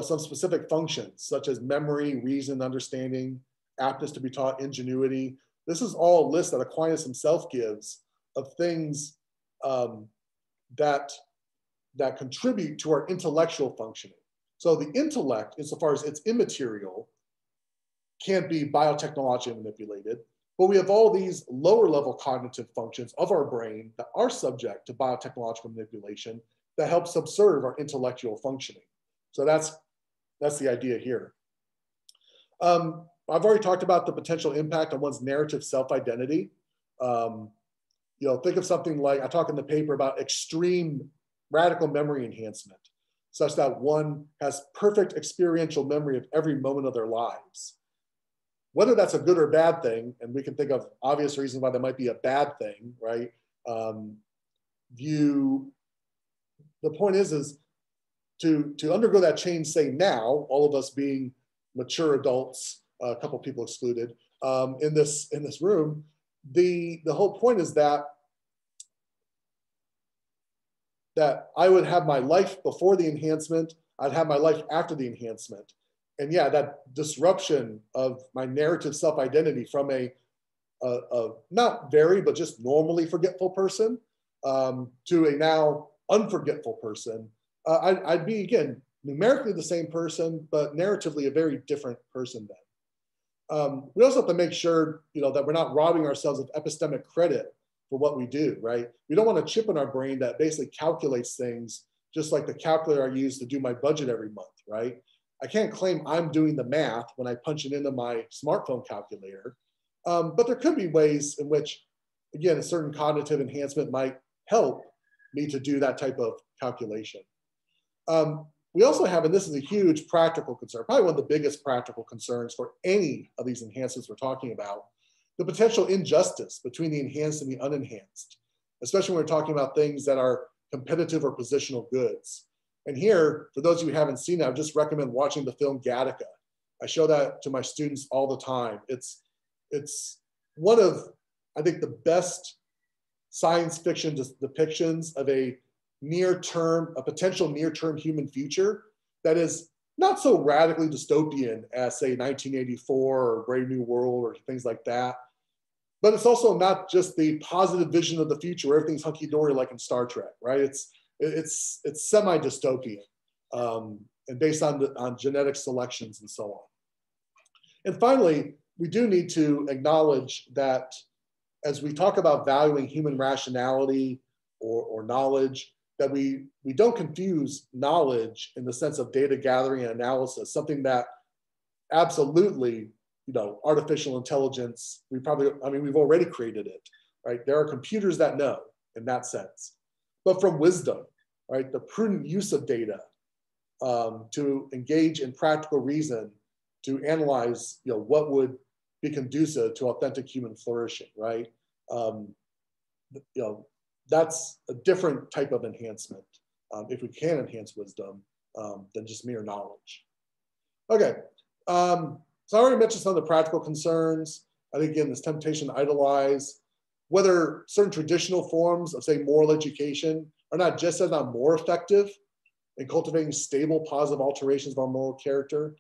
S2: some specific functions such as memory, reason, understanding, aptness to be taught, ingenuity. This is all a list that Aquinas himself gives of things that contribute to our intellectual functioning. So the intellect, insofar as it's immaterial, can't be biotechnologically manipulated, but we have all these lower level cognitive functions of our brain that are subject to biotechnological manipulation that help subserve our intellectual functioning. So that's the idea here. I've already talked about the potential impact on one's narrative self-identity. Think of something like, I talk in the paper about extreme radical memory enhancement, such that one has perfect experiential memory of every moment of their lives. Whether that's a good or bad thing, and we can think of obvious reasons why that might be a bad thing, right? The point is to undergo that change, say now, all of us being mature adults, a couple of people excluded, in this room, the whole point is that I would have my life before the enhancement, I'd have my life after the enhancement. And yeah, that disruption of my narrative self-identity from a not very, but just normally forgetful person to a now unforgetful person, I'd be, again, numerically the same person, but narratively a very different person then. We also have to make sure, that we're not robbing ourselves of epistemic credit for what we do, right? We don't want a chip in our brain that basically calculates things just like the calculator I use to do my budget every month, right? I can't claim I'm doing the math when I punch it into my smartphone calculator, but there could be ways in which, again, a certain cognitive enhancement might help me to do that type of calculation. we also have, and this is a huge practical concern, probably one of the biggest practical concerns for any of these enhancements we're talking about, the potential injustice between the enhanced and the unenhanced, especially when we're talking about things that are competitive or positional goods. And here, for those of you who haven't seen it, I would just recommend watching the film Gattaca. I show that to my students all the time. It's one of, I think, the best science fiction depictions of a potential near-term human future that is not so radically dystopian as, say, 1984 or Brave New World or things like that. But it's also not just the positive vision of the future where everything's hunky-dory like in Star Trek, right? It's semi-dystopian and based on genetic selections and so on. And finally, we do need to acknowledge that as we talk about valuing human rationality or knowledge, that we don't confuse knowledge in the sense of data gathering and analysis, something that absolutely, artificial intelligence, we've already created it, right? There are computers that know in that sense. But from wisdom, right? The prudent use of data to engage in practical reason, to analyze, what would be conducive to authentic human flourishing, right? That's a different type of enhancement, if we can enhance wisdom, than just mere knowledge. Okay, so I already mentioned some of the practical concerns. I think, again, this temptation to idolize, whether certain traditional forms of, say, moral education are not just as not more effective in cultivating stable, positive alterations of our moral character.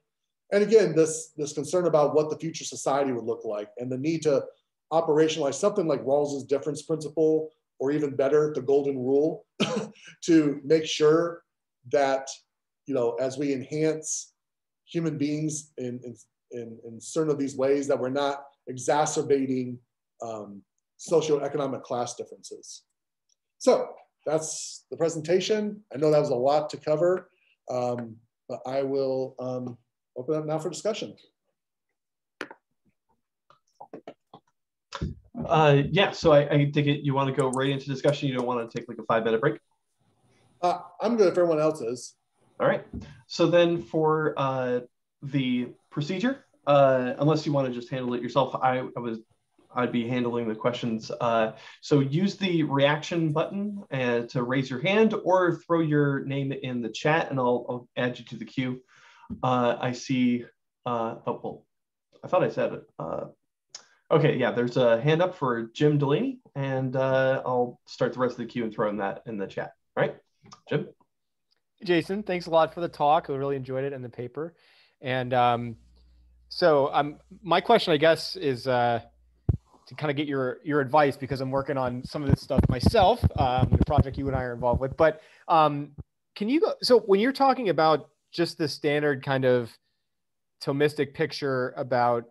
S2: And again, this concern about what the future society would look like and the need to operationalize something like Rawls's difference principle, or even better, the golden rule, to make sure that, as we enhance human beings in certain of these ways, that we're not exacerbating socioeconomic class differences. So that's the presentation. I know that was a lot to cover, but I will open up now for discussion.
S1: Yeah, so I take it you want to go right into discussion. You don't want to take like a 5-minute break?
S2: I'm good if everyone else is.
S1: All right. So then for the procedure, unless you want to just handle it yourself, I'd be handling the questions. So use the reaction button to raise your hand or throw your name in the chat and I'll add you to the queue. I see, oh, well, I thought I said it. Okay, yeah, there's a hand up for Jim Delaney, and I'll start the rest of the queue and throw that in the chat. All right, Jim?
S3: Jason, thanks a lot for the talk. I really enjoyed it and the paper. And my question, I guess, is to kind of get your advice, because I'm working on some of this stuff myself, the project you and I are involved with. But so when you're talking about just the standard kind of Thomistic picture about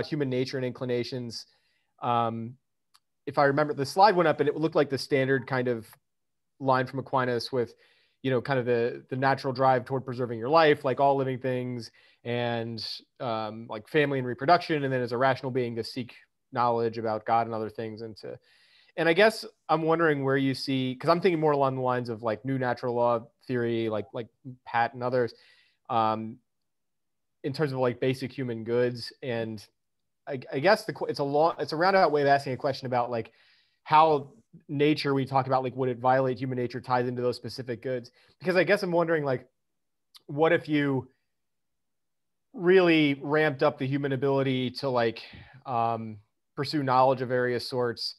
S3: human nature and inclinations, if I remember, the slide went up and it looked like the standard kind of line from Aquinas with, kind of the natural drive toward preserving your life, like all living things, and like family and reproduction, and then as a rational being to seek knowledge about God and other things, and I guess I'm wondering where you see, because I'm thinking more along the lines of like new natural law theory, like Pat and others, in terms of like basic human goods. And I guess it's a roundabout way of asking a question about like how nature, we talk about like, would it violate human nature, ties into those specific goods. Because I guess I'm wondering, like, what if you really ramped up the human ability to like pursue knowledge of various sorts,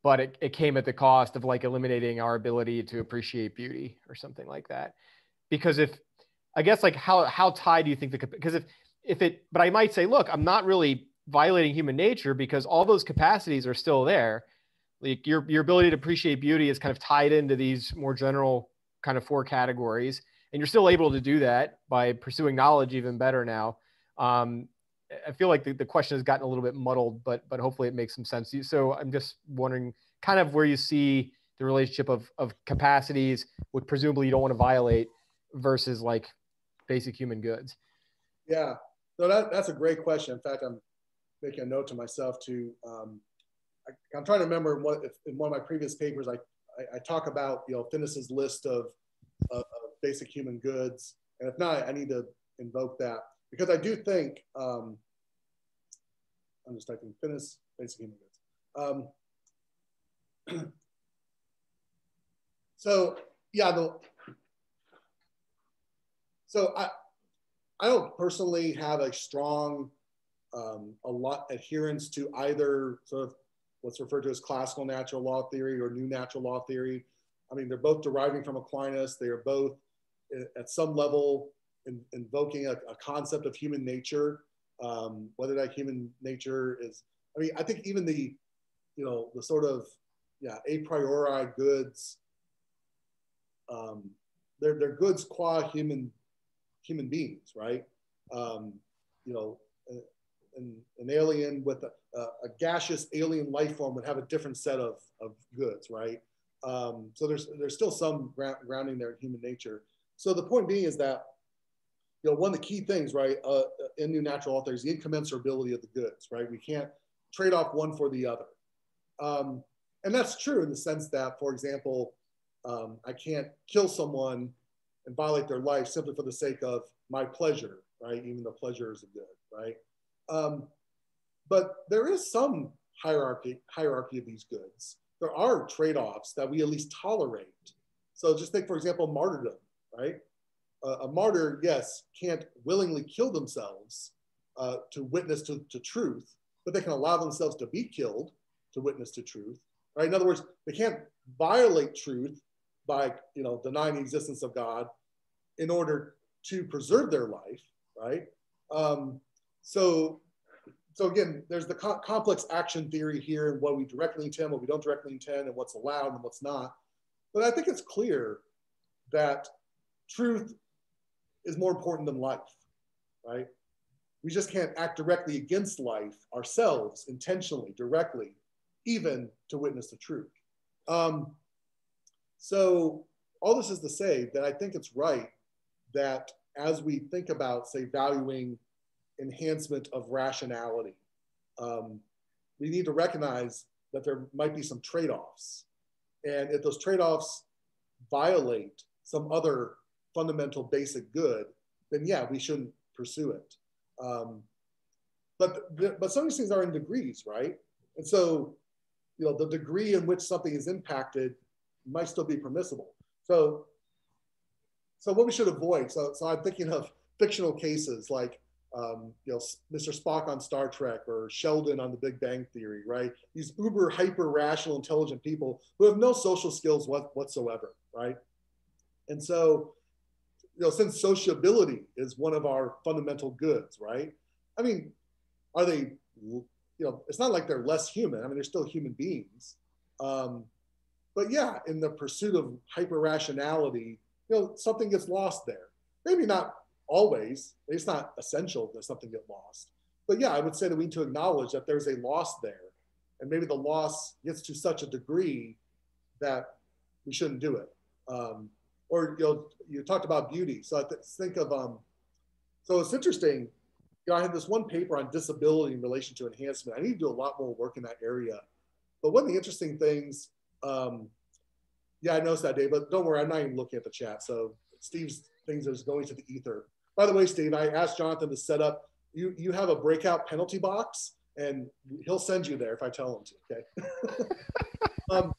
S3: but it came at the cost of like eliminating our ability to appreciate beauty or something like that? Because I guess like how tied do you think because but I might say, look, I'm not really violating human nature because all those capacities are still there. Like your ability to appreciate beauty is kind of tied into these more general kind of 4 categories, and you're still able to do that by pursuing knowledge even better now. I feel like the question has gotten a little bit muddled, but hopefully it makes some sense to you. So I'm just wondering kind of where you see the relationship of capacities, which presumably you don't want to violate, versus like basic human goods.
S2: Yeah, no, that's a great question. In fact, I'm making a note to myself to, I'm trying to remember in one of my previous papers, I talk about, Finnis's list of basic human goods? And if not, I need to invoke that, because I do think, I'm just typing finish basic human goods. So yeah, so I don't personally have a strong, adherence to either sort of what's referred to as classical natural law theory or new natural law theory. I mean, they're both deriving from Aquinas. They are both at some level invoking a concept of human nature, whether that human nature is, I mean, I think even the sort of, a priori goods, they're goods qua human beings, right? An alien with a gaseous alien life form would have a different set of goods, right? So there's still some grounding there in human nature. So the point being is that, one of the key things, right, in new natural law theory is the incommensurability of the goods, right? We can't trade off one for the other. And that's true in the sense that, for example, I can't kill someone and violate their life simply for the sake of my pleasure, right? Even though pleasure is a good, right? But there is some hierarchy of these goods. There are trade-offs that we at least tolerate. So just think, for example, martyrdom, right? A martyr, yes, can't willingly kill themselves to witness to truth, but they can allow themselves to be killed to witness to truth, right? In other words, they can't violate truth by denying the existence of God in order to preserve their life, right? So again, there's the complex action theory here, and what we directly intend, what we don't directly intend, and what's allowed and what's not. But I think it's clear that truth is more important than life, right? We just can't act directly against life ourselves, intentionally, directly, even to witness the truth. So all this is to say that I think it's right that as we think about, say, valuing enhancement of rationality, we need to recognize that there might be some trade-offs. And if those trade-offs violate some other fundamental basic good, then yeah, we shouldn't pursue it. But some of these things are in degrees, right? And so, the degree in which something is impacted might still be permissible. So what we should avoid. So I'm thinking of fictional cases like, Mr. Spock on Star Trek or Sheldon on The Big Bang Theory, right? These uber hyper rational, intelligent people who have no social skills whatsoever, right? And so, since sociability is one of our fundamental goods, right? I mean, are they, it's not like they're less human. I mean, they're still human beings. But yeah, in the pursuit of hyper rationality, something gets lost there. Maybe not always. It's not essential that something get lost. But yeah, I would say that we need to acknowledge that there's a loss there. And maybe the loss gets to such a degree that we shouldn't do it. Or you talked about beauty. So I think of, so it's interesting. I had this one paper on disability in relation to enhancement. I need to do a lot more work in that area. But one of the interesting things, yeah, I noticed that, Dave, but don't worry, I'm not even looking at the chat. So Steve's things is going to the ether. By the way, Steve, I asked Jonathan to set up, you have a breakout penalty box, and he'll send you there if I tell him to, okay?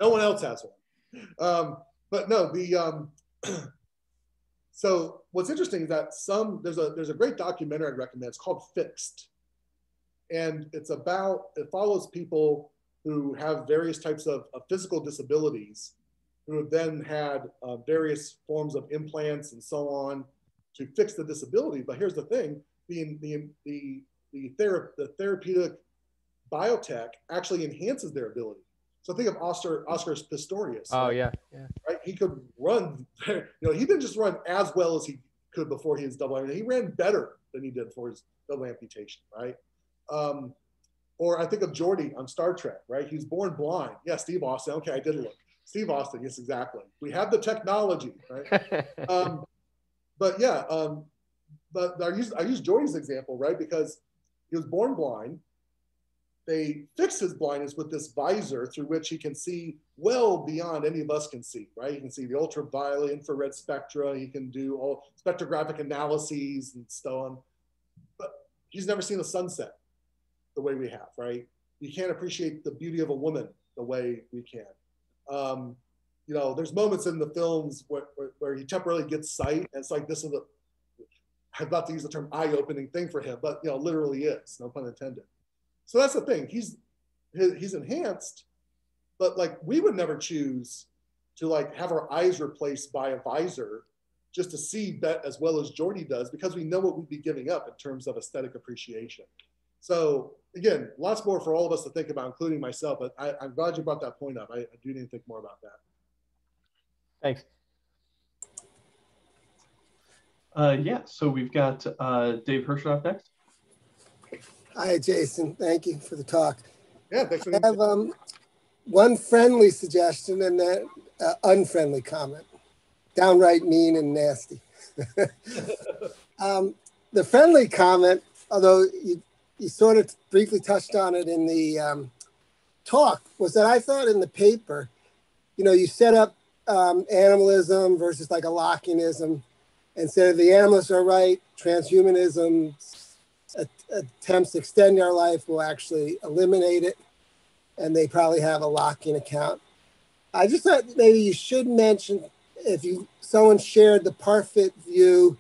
S2: No one else has one. But no, so what's interesting is that there's a great documentary I'd recommend. It's called Fixed. And it follows people who have various types of physical disabilities, who have then had various forms of implants and so on to fix the disability. But here's the thing, the therapeutic biotech actually enhances their ability. So think of Oscar Pistorius.
S3: Oh,
S2: right?
S3: yeah.
S2: Right? He could run, he didn't just run as well as he could before his double amputation. He ran better than he did before his double amputation, right? Or I think of Geordi on Star Trek, right? He was born blind. Yeah, Steve Austin. Okay, I did look. Steve Austin, yes, exactly. We have the technology, right? But yeah, but I use Geordi's example, right? Because he was born blind. they fix his blindness with this visor through which he can see well beyond any of us can see, right? He can see the ultraviolet, infrared spectra. He can do all spectrographic analyses and so on. But he's never seen a sunset the way we have, right? You can't appreciate the beauty of a woman the way we can. You know, there's moments in the films where he temporarily gets sight, and it's like, this is I'm about to use the term eye-opening thing for him, but you know, literally is, no pun intended. So that's the thing. He's enhanced, but like we would never choose to like have our eyes replaced by a visor just to see as well as Jordy does, because we know what we'd be giving up in terms of aesthetic appreciation. So again, lots more for all of us to think about, including myself. But I'm glad you brought that point up. I do need to think more about that.
S3: Thanks.
S1: Yeah, so we've got Dave Hirschhoff next.
S4: Hi, Jason. Thank you for the talk.
S2: Yeah, thanks for
S4: I have one friendly suggestion and then unfriendly comment. Downright mean and nasty. The friendly comment, although you sort of briefly touched on it in the talk, was that I thought in the paper, you know, you set up animalism versus like a Lockeanism, and said the animalists are right, transhumanism attempts to extend our life will actually eliminate it, and they probably have a Lockean account. I just thought maybe you should mention, if someone shared the Parfit view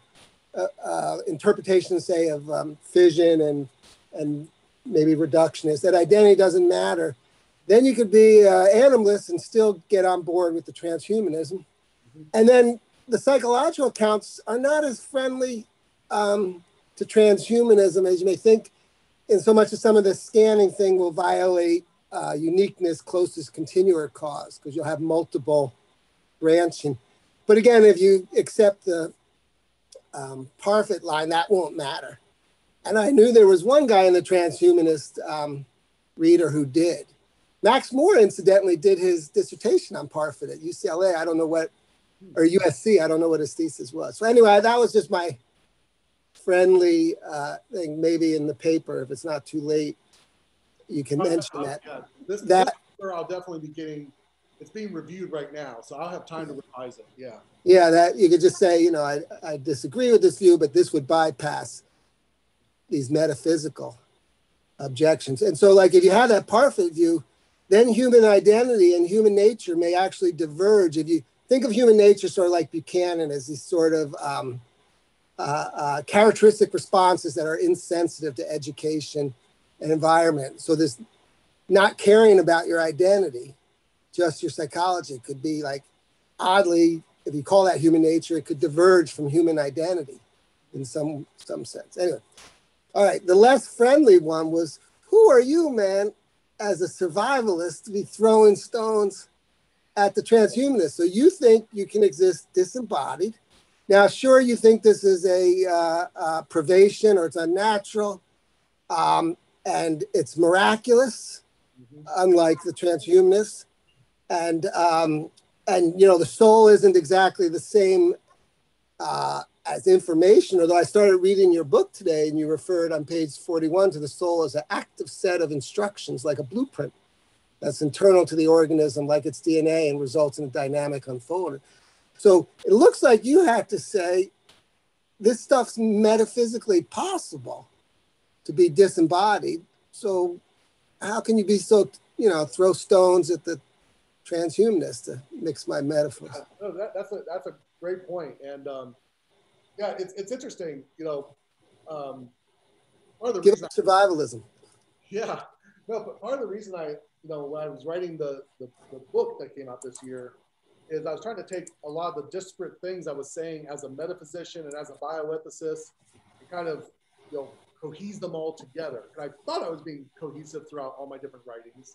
S4: interpretation, say, of fission and maybe reductionist, that identity doesn't matter, then you could be animalist and still get on board with the transhumanism. Mm-hmm. And then the psychological accounts are not as friendly to transhumanism as you may think, in so much as some of the scanning thing will violate uniqueness, closest continuer cause, because you'll have multiple branching. But again, if you accept the Parfit line, that won't matter. And I knew there was one guy in the transhumanist reader who did. Max Moore, incidentally, did his dissertation on Parfit at UCLA. I don't know what, or USC, I don't know what his thesis was. So anyway, that was just my friendly thing. Maybe in the paper, if it's not too late, you can mention that.
S2: Yeah. This I'll definitely be getting, it's being reviewed right now, so I'll have time to revise it, yeah. Yeah,
S4: that you could just say, you know, I disagree with this view, but this would bypass these metaphysical objections. And so like if you have that Parfit view, then human identity and human nature may actually diverge. If you think of human nature sort of like Buchanan as these sort of characteristic responses that are insensitive to education and environment. So this not caring about your identity, just your psychology, could be like, oddly, if you call that human nature, it could diverge from human identity in some sense. Anyway, all right, the less friendly one was, who are you, man, as a survivalist, to be throwing stones at the transhumanists? So you think you can exist disembodied. Now, sure, you think this is a privation or it's unnatural, and it's miraculous, unlike the transhumanists. And you know, the soul isn't exactly the same as information, although I started reading your book today and you referred on page 41 to the soul as an active set of instructions, like a blueprint that's internal to the organism, like its DNA, and results in a dynamic unfolding. So it looks like you have to say this stuff's metaphysically possible to be disembodied. So how can you be so, you know, throw stones at the transhumanists, to mix my metaphors?
S2: No, that's a great point. And yeah, it's interesting, you know, part of the reason
S4: survivalism.
S2: Yeah, no, but part of the reason when I was writing the book that came out this year, is I was trying to take a lot of the disparate things I was saying as a metaphysician and as a bioethicist and kind of, you know, cohese them all together. And I thought I was being cohesive throughout all my different writings.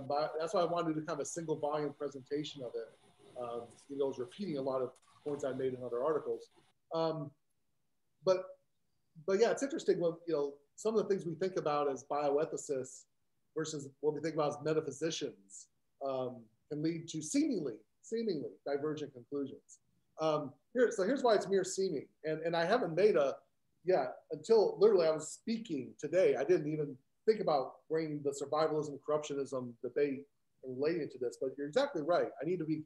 S2: But that's why I wanted to do kind of a single volume presentation of it. You know, I was repeating a lot of points I made in other articles. But yeah, it's interesting when, you know, some of the things we think about as bioethicists versus what we think about as metaphysicians can lead to seemingly divergent conclusions. Here's why it's mere seeming. And I haven't made until literally I was speaking today, I didn't even think about bringing the survivalism, corruptionism debate and relating to this, but you're exactly right. I need to be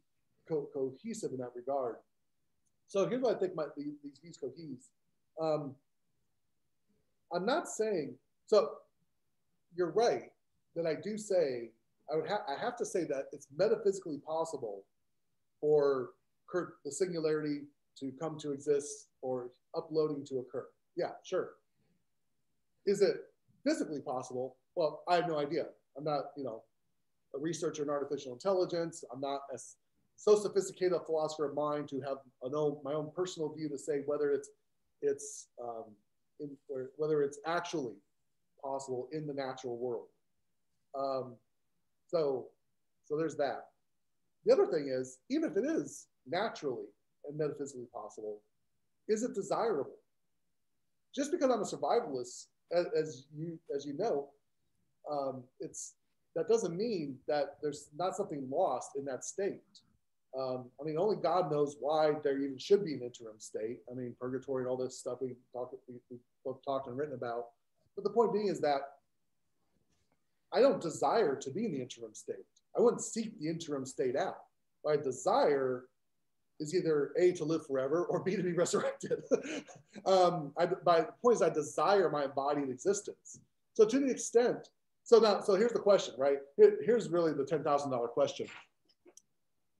S2: cohesive in that regard. So here's what I think these views cohese. I'm not saying, so you're right that I do say, I have to say that it's metaphysically possible for the singularity to come to exist or uploading to occur. Yeah, sure. Is it physically possible? Well, I have no idea. I'm not, a researcher in artificial intelligence. I'm not so sophisticated a philosopher of mind to have my own personal view to say whether whether it's actually possible in the natural world. So there's that. The other thing is, even if it is naturally and metaphysically possible, is it desirable? Just because I'm a survivalist, as you know, that doesn't mean that there's not something lost in that state. I mean, only God knows why there even should be an interim state. I mean, purgatory and all this stuff we both talked and written about. But the point being is that I don't desire to be in the interim state. I wouldn't seek the interim state out. My desire is either A, to live forever, or B, to be resurrected. My point is I desire my embodied existence. So to the extent, so here's the question, right? Here's really the $10,000 question.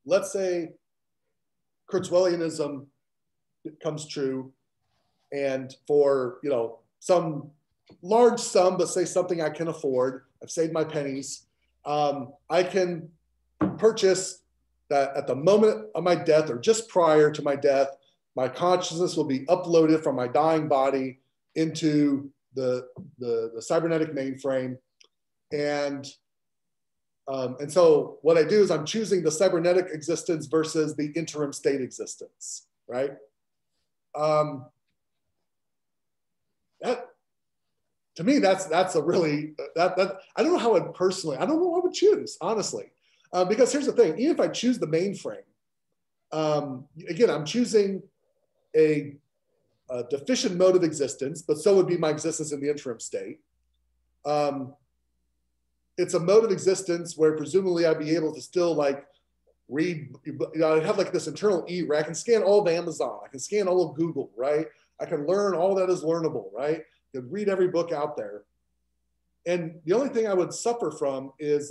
S2: Let's say Kurzweilianism comes true, and for some large sum, but say something I can afford, I've saved my pennies, I can purchase that at the moment of my death or just prior to my death, my consciousness will be uploaded from my dying body into the cybernetic mainframe. And so what I do is I'm choosing the cybernetic existence versus the interim state existence, right? To me, that's a really, I don't know how I don't know what I would choose, honestly. Because here's the thing, even if I choose the mainframe, again, I'm choosing a deficient mode of existence, but so would be my existence in the interim state. It's a mode of existence where presumably I'd be able to still read, I have this internal where I can scan all of Amazon, I can scan all of Google, right? I can learn all that is learnable, right? I can read every book out there. And the only thing I would suffer from is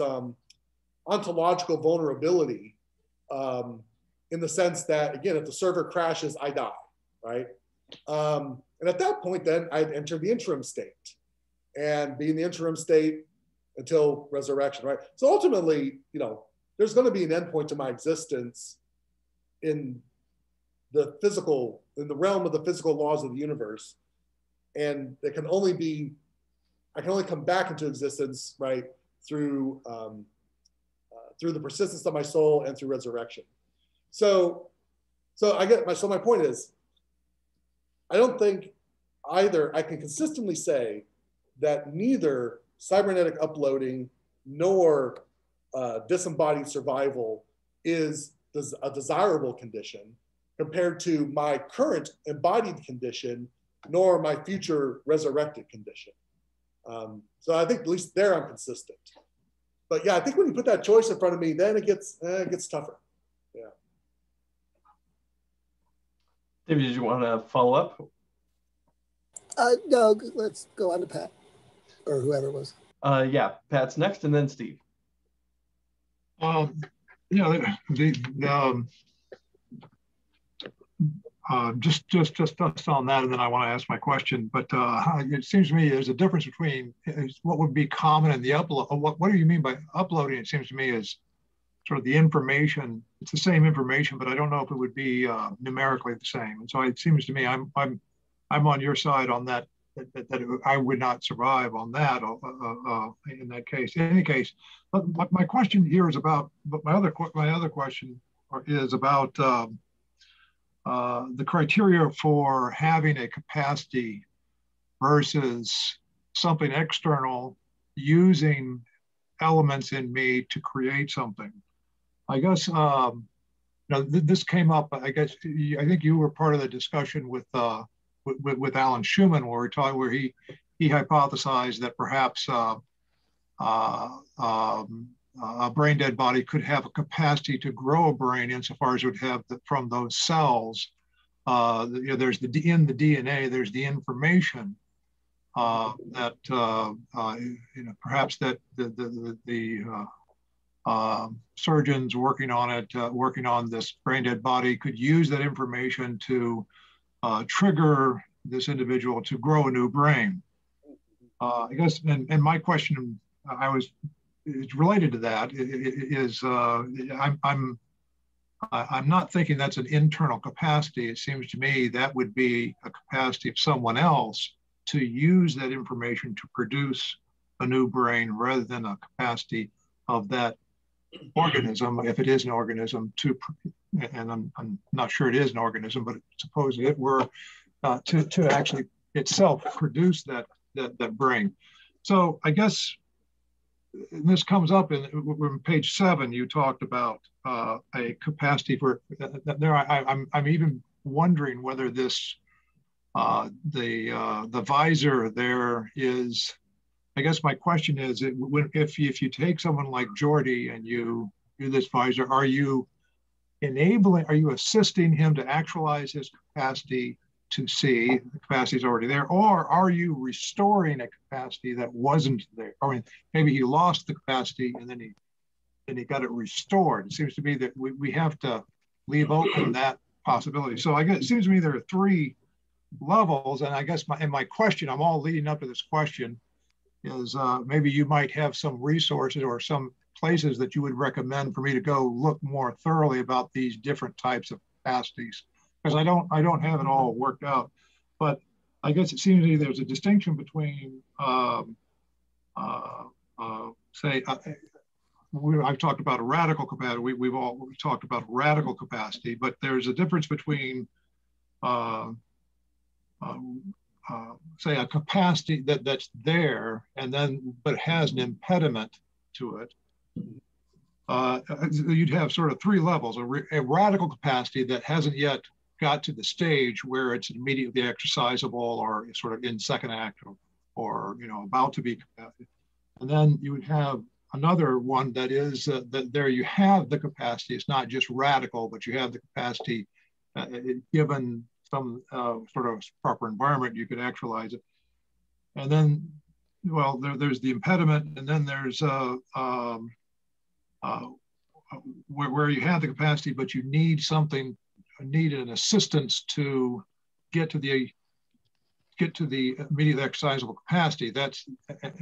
S2: ontological vulnerability, in the sense that, again, if the server crashes, I die, right? And at that point, then I'd enter the interim state and be in the interim state until resurrection, right? So ultimately, there's going to be an endpoint to my existence in the realm of the physical laws of the universe. And it can only be, I can only come back into existence, right, through the persistence of my soul and through resurrection. So my point is, I don't think either, I can consistently say that neither cybernetic uploading nor disembodied survival is a desirable condition compared to my current embodied condition, nor my future resurrected condition. So I think at least there I'm consistent. But yeah, I think when you put that choice in front of me, then it gets tougher. Yeah.
S1: David, did you want to follow up?
S4: No, let's go on to Pat or whoever it was.
S1: Yeah, Pat's next, and then Steve.
S5: Just on that, and then I want to ask my question. But it seems to me there's a difference between what would be common in the upload. What do you mean by uploading? It seems to me is sort of the information. It's the same information, but I don't know if it would be numerically the same. And so it seems to me I'm on your side on that. That I would not survive on that in that case. In any case, but my question here is about. But my other question is about the criteria for having a capacity versus something external using elements in me to create something. I guess this came up. I think you were part of the discussion with Alan Schumann, where he he hypothesized that perhaps a brain dead body could have a capacity to grow a brain insofar as it would have from those cells. There's in the DNA, there's the information that perhaps that the surgeons working on it, working on this brain dead body, could use that information to trigger this individual to grow a new brain. I guess, and my question, is related to that. I'm not thinking that's an internal capacity. It seems to me that would be a capacity of someone else to use that information to produce a new brain, rather than a capacity of that organism, if it is an organism, and I'm not sure it is an organism, but suppose it were to actually itself produce that brain. So I guess, and this comes up in page 7, you talked about a capacity for there. I'm even wondering whether this the visor there is. I guess my question is, if you take someone like Jordy and you do this visor, are you assisting him to actualize his capacity to see? The capacity is already there, or are you restoring a capacity that wasn't there? I mean, maybe he lost the capacity and then he got it restored. It seems to me that we have to leave open that possibility. So I guess it seems to me there are 3 levels, and I guess my question, I'm all leading up to this question, is maybe you might have some resources or some places that you would recommend for me to go look more thoroughly about these different types of capacities, because I don't have it all worked out. But I guess it seems to me there's a distinction between I've talked about a radical capacity. We've talked about radical capacity, but there's a difference between say a capacity that's there and then but has an impediment to it. You'd have sort of 3 levels: a radical capacity that hasn't yet got to the stage where it's immediately exercisable or sort of in second act or about to be capacity. And then you would have another one that is that there you have the capacity. It's not just radical, but you have the capacity given some sort of proper environment, you could actualize it. And then, well, there's the impediment, and then there's where you have the capacity, but you need an assistance to get to the immediately exercisable capacity. That's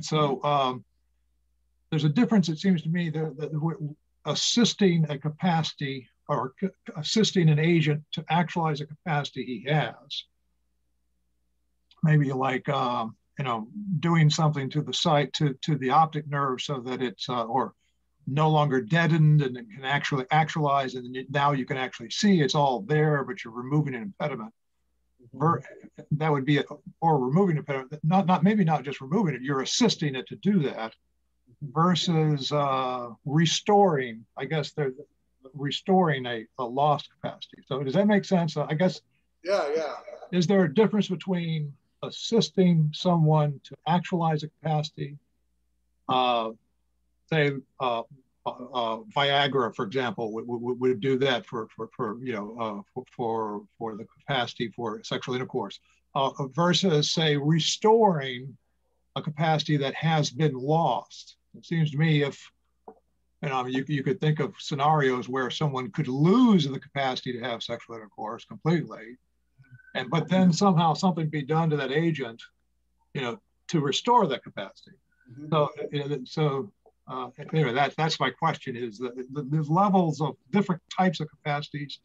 S5: so. There's a difference, it seems to me, that assisting a capacity or assisting an agent to actualize a capacity he has. Maybe like doing something to the site, to the optic nerve, so that it's or no longer deadened and it can actually actualize, and now you can actually see it's all there, but you're removing an impediment. That would be or removing an impediment. Maybe not just removing it, you're assisting it to do that. Versus restoring, I guess they're restoring a lost capacity. So does that make sense? I guess.
S2: Yeah.
S5: Is there a difference between assisting someone to actualize a capacity, say Viagra, for example, would do that for the capacity for sexual intercourse, versus say restoring a capacity that has been lost? It seems to me you could think of scenarios where someone could lose the capacity to have sexual intercourse completely, but then somehow something be done to that agent, to restore that capacity. So anyway, that's my question: is the levels of different types of capacities,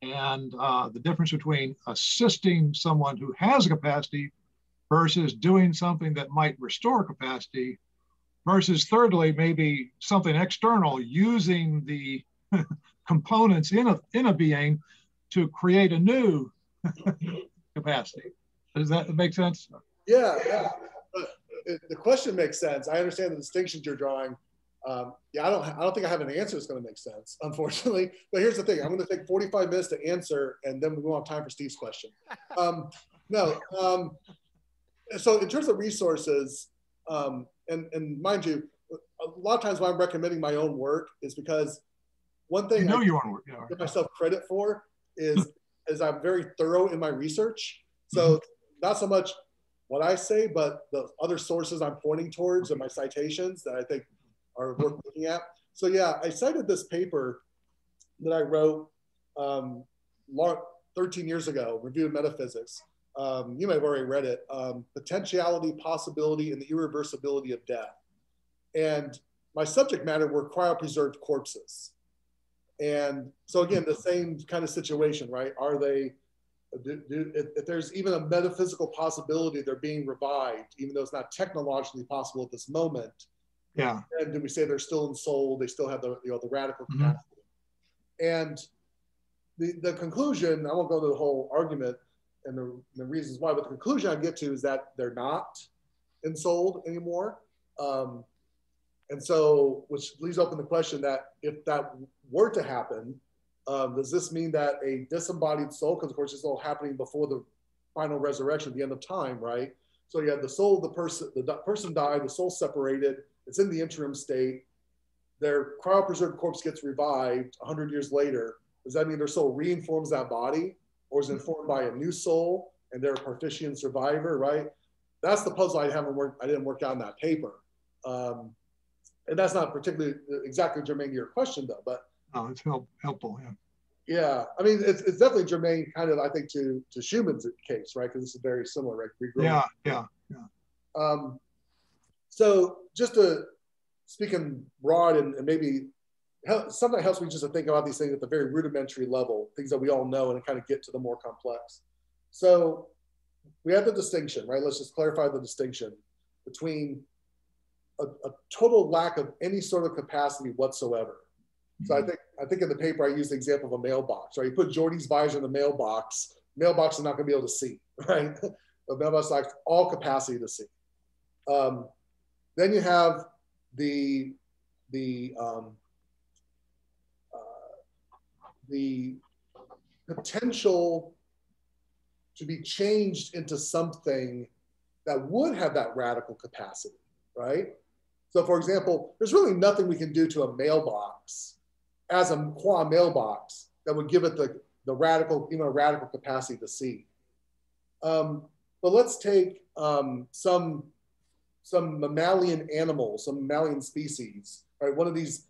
S5: and the difference between assisting someone who has a capacity versus doing something that might restore capacity, versus thirdly, maybe something external, using the components in a being to create a new capacity. Does that make sense?
S2: Yeah. The question makes sense. I understand the distinctions you're drawing. I don't think I have an answer that's going to make sense, unfortunately. But here's the thing: I'm going to take 45 minutes to answer, and then we won't have time for Steve's question. So in terms of resources, and mind you, a lot of times when I'm recommending my own work is because one thing I
S5: your own work. Yeah.
S2: give myself credit for is I'm very thorough in my research. So not so much what I say, but the other sources I'm pointing towards and my citations that I think are worth looking at. So yeah, I cited this paper that I wrote 13 years ago, Review of Metaphysics. You may have already read it, Potentiality, Possibility, and the Irreversibility of Death. And my subject matter were cryopreserved corpses. And so again, the same kind of situation, right? Are they, if there's even a metaphysical possibility they're being revived, even though it's not technologically possible at this moment,
S5: yeah.
S2: And do we say they're still ensouled? They still have the, the radical capacity. And the conclusion, I won't go into the whole argument and the reasons why, but the conclusion I get to is that they're not ensouled anymore. And so, which leaves open the question that if that were to happen, does this mean that a disembodied soul, because of course it's all happening before the final resurrection, the end of time, right? So you have the soul, the person died, the soul separated, it's in the interim state, their cryopreserved corpse gets revived 100 years later. Does that mean their soul reinforms that body, or is it informed by a new soul and they're a Parthian survivor, right? That's the puzzle I didn't work out in that paper. And that's not particularly exactly germane to your question though, but.
S5: Oh, it's helpful, yeah.
S2: Yeah, I mean, it's definitely germane kind of, I think, to Schumann's case, right? Because this is very similar, right?
S5: Yeah.
S2: So just to speak in broad and maybe something that helps me just to think about these things at the very rudimentary level, things that we all know, and kind of get to the more complex. So we have the distinction, right? Let's just clarify the distinction between a total lack of any sort of capacity whatsoever. So I think in the paper I used the example of a mailbox, right? You put Jordy's visor in the mailbox is not going to be able to see, right? The mailbox lacks all capacity to see. Then you have the potential to be changed into something that would have that radical capacity, right? So for example, there's really nothing we can do to a mailbox as a qua mailbox that would give it the radical, radical capacity to see. But let's take some mammalian animals, some mammalian species, right? One of these,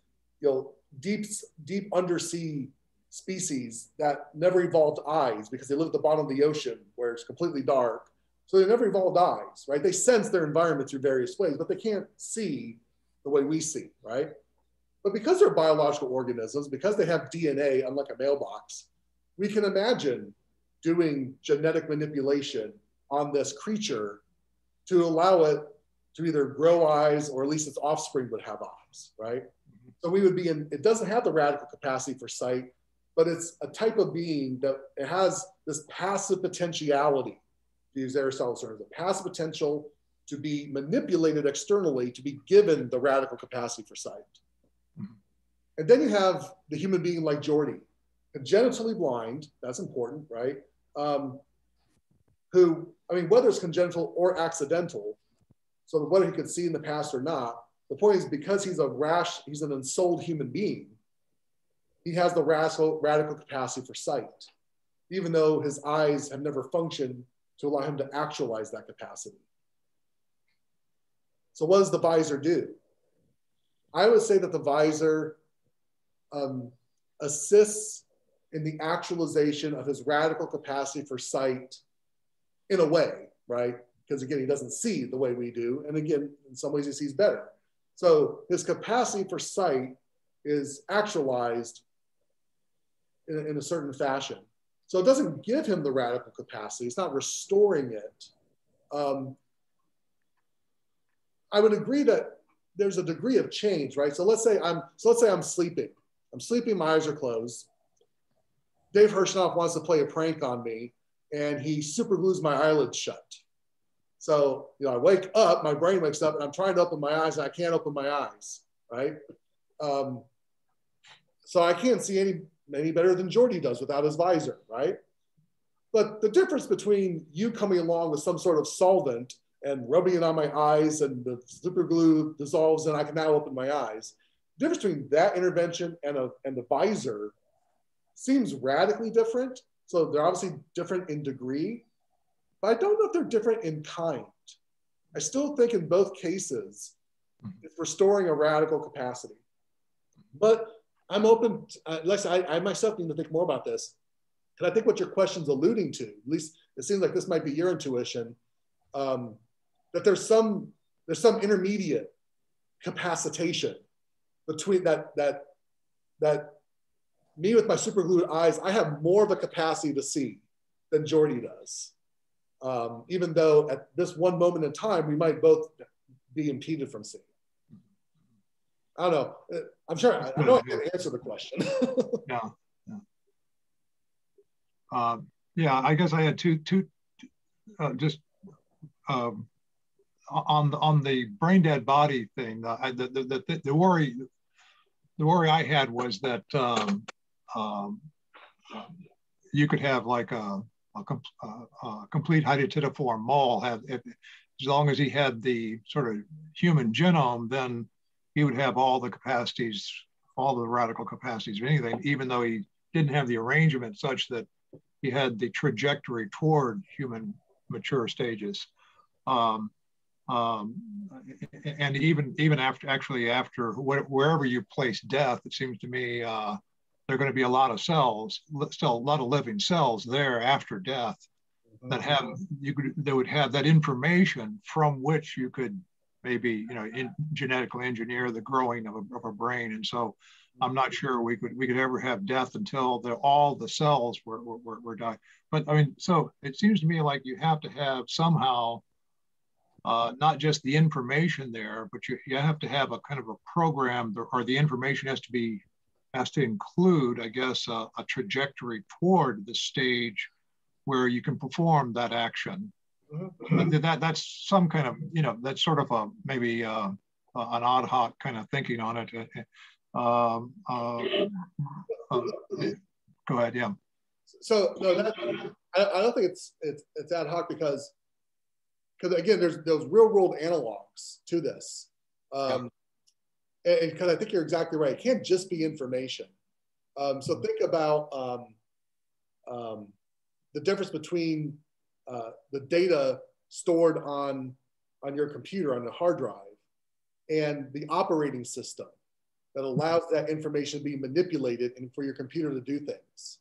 S2: deep undersea species that never evolved eyes because they live at the bottom of the ocean where it's completely dark. So they never evolved eyes, right? They sense their environment through various ways, but they can't see the way we see, right? But because they're biological organisms, because they have DNA, unlike a mailbox, we can imagine doing genetic manipulation on this creature to allow it to either grow eyes or at least its offspring would have eyes, right? So we would be it doesn't have the radical capacity for sight, but it's a type of being that it has this passive potentiality, to use Aristotle's terms, a passive potential to be manipulated externally to be given the radical capacity for sight. And then you have the human being like Jordy, congenitally blind, that's important, right? Who, I mean, whether it's congenital or accidental, so whether he could see in the past or not, the point is because he's an ensouled human being, he has the radical capacity for sight, even though his eyes have never functioned to allow him to actualize that capacity. So what does the visor do? I would say that the visor assists in the actualization of his radical capacity for sight in a way, right? Because again, he doesn't see the way we do. And again, in some ways he sees better. So his capacity for sight is actualized in a certain fashion. So it doesn't give him the radical capacity. It's not restoring it. I would agree that there's a degree of change, right? So let's say I'm sleeping. I'm sleeping, my eyes are closed. Dave Hirschnoff wants to play a prank on me and he super glues my eyelids shut. So, I wake up, my brain wakes up and I'm trying to open my eyes and I can't open my eyes, right? So I can't see any better than Jordy does without his visor, right? But the difference between you coming along with some sort of solvent and rubbing it on my eyes, and the super glue dissolves and I can now open my eyes. The difference between that intervention and the visor seems radically different. So they're obviously different in degree, but I don't know if they're different in kind. I still think in both cases, it's restoring a radical capacity. But I'm open, Lex, I myself need to think more about this. And I think what your question's alluding to, at least it seems like this might be your intuition, that there's some intermediate capacitation between that me with my superglued eyes, I have more of a capacity to see than Jordy does. Even though at this one moment in time, we might both be impeded from seeing. I don't know. I'm sure I know I can answer the question.
S5: Yeah. Yeah, I guess I had two just on the brain dead body thing. The worry I had was that you could have like a complete hydatitiform mole, as long as he had the sort of human genome, then he would have all the capacities, all the radical capacities of anything, even though he didn't have the arrangement such that he had the trajectory toward human mature stages. And even after wherever you place death, it seems to me there are going to be a lot of cells, still a lot of living cells there after death that would have that information from which you could maybe genetically engineer the growing of a brain. And so I'm not sure we could ever have death until all the cells were dying. But I mean, so it seems to me like you have to have somehow not just the information there, but you have to have a kind of a program, or the information has to include, I guess, a trajectory toward the stage where you can perform that action. That's some kind of, that's sort of maybe an ad hoc kind of thinking on it. Go ahead, yeah.
S2: So no, I don't think it's ad hoc because again, there's those real world analogs to this, and because I think you're exactly right, it can't just be information. So think about the difference between the data stored on your computer, on the hard drive, and the operating system that allows that information to be manipulated and for your computer to do things.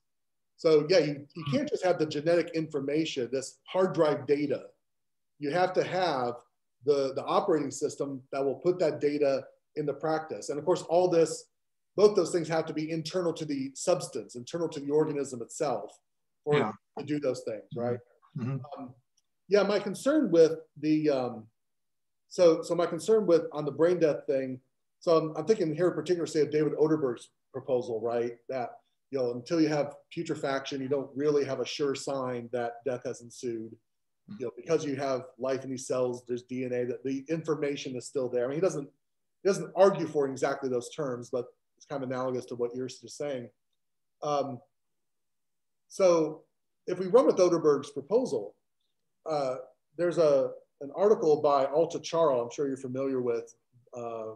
S2: So yeah, you can't just have the genetic information, this hard drive data. You have to have the operating system that will put that data into practice. And of course, both those things have to be internal to the substance, internal to the organism itself to do those things, right? Yeah, my concern with the, so my concern with on the brain death thing, so I'm thinking here in particular, say of David Oderberg's proposal, right? That, until you have putrefaction, you don't really have a sure sign that death has ensued. Because you have life in these cells, there's DNA, that the information is still there. I mean, he doesn't argue for exactly those terms, but it's kind of analogous to what you're just saying. So if we run with Oderberg's proposal, there's an article by Alta Chara, I'm sure you're familiar with. I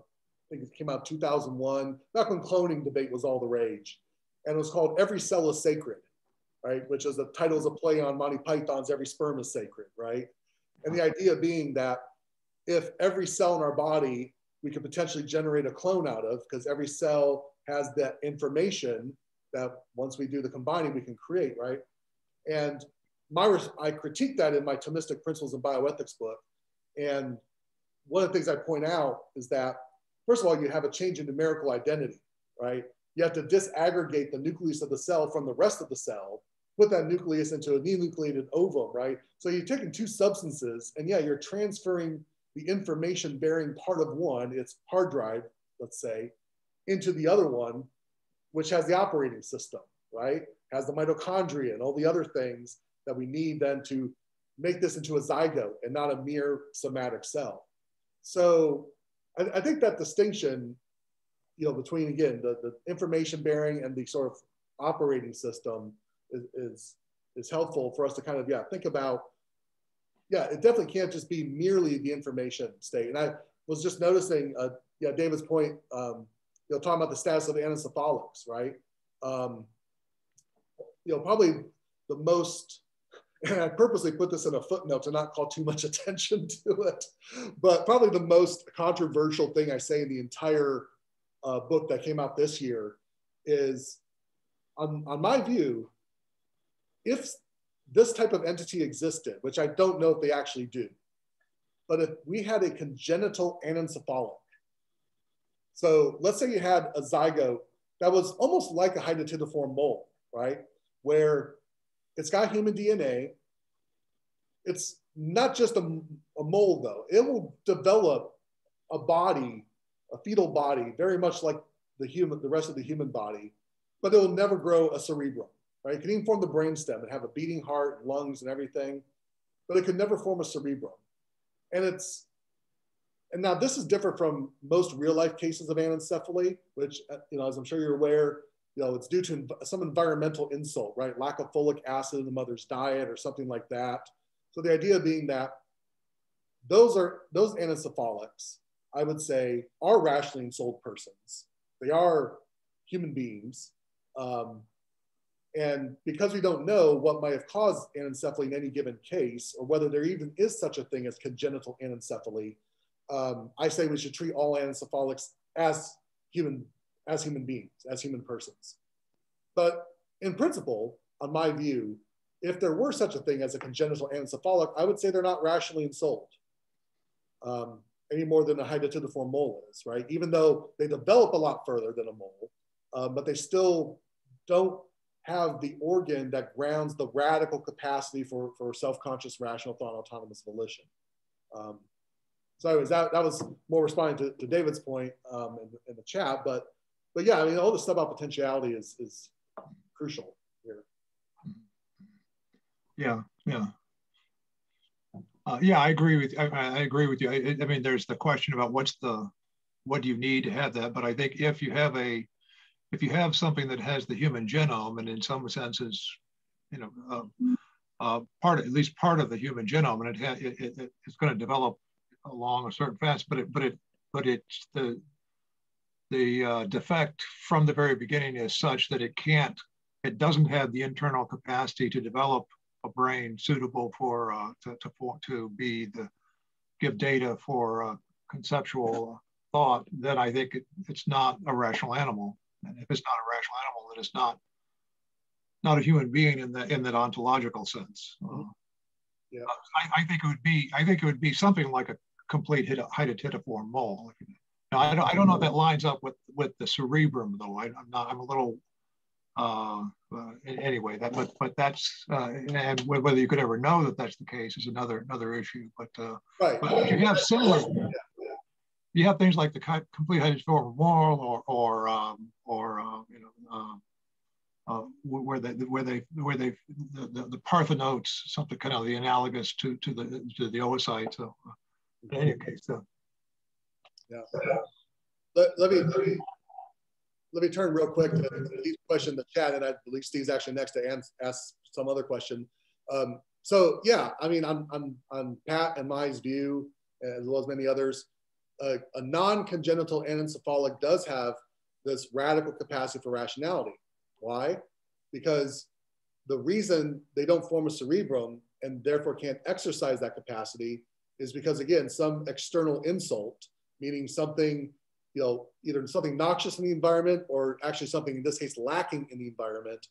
S2: think it came out in 2001, back when cloning debate was all the rage. And it was called Every Cell is Sacred, right? Which is the title is a play on Monty Python's Every Sperm is Sacred, right? And the idea being that if every cell in our body we could potentially generate a clone out of, because every cell has that information that once we do the combining, we can create, right? And I critique that in my Thomistic Principles and Bioethics book. And one of the things I point out is that, first of all, you have a change in numerical identity, right? You have to disaggregate the nucleus of the cell from the rest of the cell, put that nucleus into a denucleated ovum, right? So you're taking two substances, and yeah, you're transferring the information bearing part of one, its hard drive, let's say, into the other one, which has the operating system, right? Has the mitochondria and all the other things that we need then to make this into a zygote and not a mere somatic cell. So I think that distinction, between, again, the information bearing and the sort of operating system is helpful for us to kind of, think about, yeah, it definitely can't just be merely the information state. And I was just noticing, yeah, David's point, you know, talking about the status of the anencephalics, right? You know, probably the most, and I purposely put this in a footnote to not call too much attention to it, but probably the most controversial thing I say in the entire book that came out this year is, on my view, if this type of entity existed, which I don't know if they actually do, but if we had a congenital anencephalic, so let's say you had a zygote that was almost like a hydatidiform mole, right? Where it's got human DNA. It's not just a mole though. It will develop a body, a fetal body, very much like the rest of the human body, but it will never grow a cerebrum, right? It can even form the brainstem and have a beating heart, and lungs and everything, but it could never form a cerebrum. And now this is different from most real life cases of anencephaly, which, you know, as I'm sure you're aware, you know, it's due to some environmental insult, right? Lack of folic acid in the mother's diet or something like that. So the idea being that those anencephalics, I would say, are rationally ensouled persons. They are human beings. And because we don't know what might have caused anencephaly in any given case, or whether there even is such a thing as congenital anencephaly, I say we should treat all anencephalics as human beings, as human persons. But in principle, on my view, if there were such a thing as a congenital anencephalic, I would say they're not rationally ensouled any more than a hydatidiform mole is, right? Even though they develop a lot further than a mole, but they still don't have the organ that grounds the radical capacity for self-conscious rational thought, autonomous volition. So anyways, that was more responding to David's point in the chat, but yeah, I mean, all the stuff about potentiality is crucial here.
S5: Yeah, yeah. Yeah, I agree with you. I mean, there's the question about what do you need to have that, but I think if you have something that has the human genome, and in some senses, you know, at least part of the human genome, and it's going to develop along a certain fast, but it's the defect from the very beginning is such that it doesn't have the internal capacity to develop a brain suitable for give data for conceptual thought. Then I think it's not a rational animal, and if it's not a rational animal, then it's not a human being in that ontological sense.
S2: Yeah.
S5: I think it would be something like a complete hydatidiform mole. Now, I don't know if that lines up with the cerebrum though. I'm a little anyway. But that's and whether you could ever know that that's the case is another issue. But
S2: right.
S5: But you have similar. You have things like the complete hydatidiform mole or you know. Where the parthenotes, something kind of the analogous to the oocyte. So in any case,
S2: yeah. Let me turn real quick to Steve's question in the chat, and I believe Steve's actually next to ask some other question. So yeah, I mean, on Pat and Mai's view, as well as many others, a non-congenital anencephalic does have this radical capacity for rationality. Why? Because the reason they don't form a cerebrum and therefore can't exercise that capacity is because, again, some external insult, meaning something, you know, either something noxious in the environment or actually something, in this case, lacking in the environment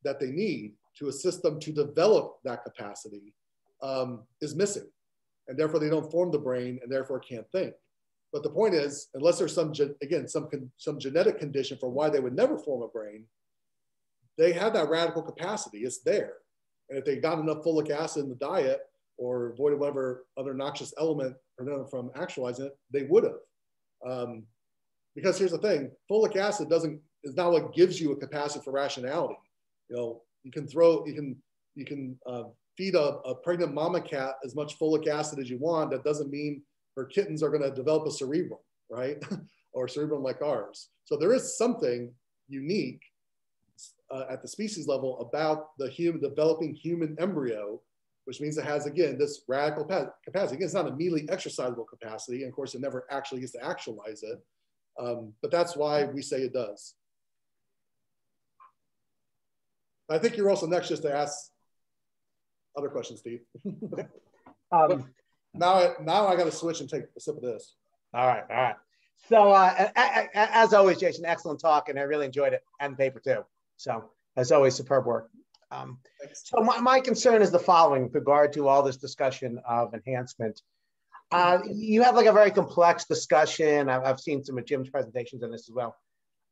S2: that they need to assist them to develop that capacity is missing. And therefore they don't form the brain and therefore can't think. But the point is, unless there's some genetic condition for why they would never form a brain, they have that radical capacity. It's there. And if they got enough folic acid in the diet or avoided whatever other noxious element prevented them from actualizing it, they would have. Because here's the thing, folic acid is not what gives you a capacity for rationality. You know, you can feed a pregnant mama cat as much folic acid as you want. That doesn't mean her kittens are going to develop a cerebrum, right? Or a cerebrum like ours. So there is something unique at the species level about the developing human embryo which means it has, again, this radical capacity. Again, it's not immediately exercisable capacity. And of course, it never actually gets to actualize it. But that's why we say it does. I think you're also next just to ask other questions, Steve. Now I got to switch and take a sip of this.
S6: All right. So as always, Jason, excellent talk, and I really enjoyed it, and the paper too. So as always, superb work. So my concern is the following with regard to all this discussion of enhancement. You have like a very complex discussion. I've seen some of Jim's presentations on this as well.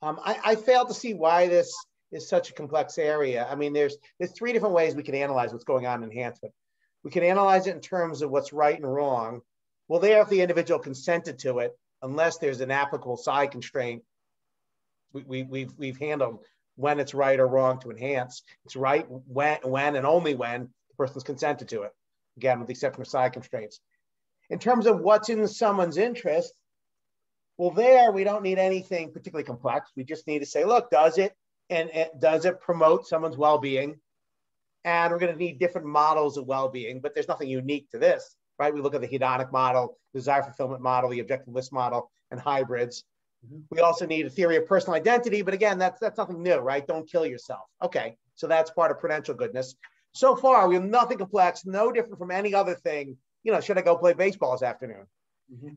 S6: I fail to see why this is such a complex area. I mean, there's 3 different ways we can analyze what's going on in enhancement. We can analyze it in terms of what's right and wrong. Well, there, if the individual consented to it, unless there's an applicable side constraint, we've handled when it's right or wrong to enhance. It's right when and only when the person's consented to it. Again, with the exception of side constraints. In terms of what's in someone's interest, well, there we don't need anything particularly complex. We just need to say, look, does it promote someone's well-being? And we're going to need different models of well-being, but there's nothing unique to this, right? We look at the hedonic model, desire fulfillment model, the objectivist model, and hybrids. We also need a theory of personal identity, but again, that's nothing new, right? Don't kill yourself. Okay, so that's part of prudential goodness. So far, we have nothing complex, no different from any other thing. You know, should I go play baseball this afternoon?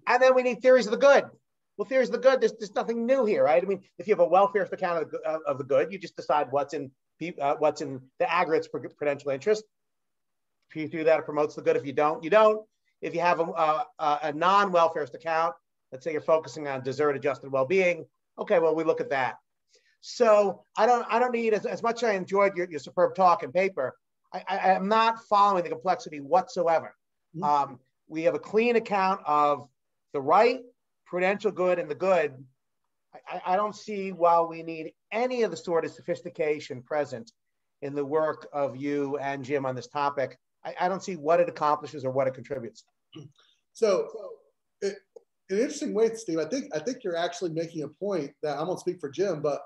S6: And then we need theories of the good. Well, theories of the good, there's nothing new here, right? I mean, if you have a welfare account of the good, you just decide what's in the aggregate's prudential interest. If you do that, it promotes the good. If you don't, you don't. If you have a non-welfarist account, let's say you're focusing on desert-adjusted well-being, okay, well, we look at that. So I don't need, as much as I enjoyed your superb talk and paper, I am not following the complexity whatsoever. We have a clean account of the right, prudential good, and the good. I don't see why we need any of the sort of sophistication present in the work of you and Jim on this topic. I don't see what it accomplishes or what it contributes.
S2: So in an interesting way, Steve, I think you're actually making a point that I won't speak for Jim, but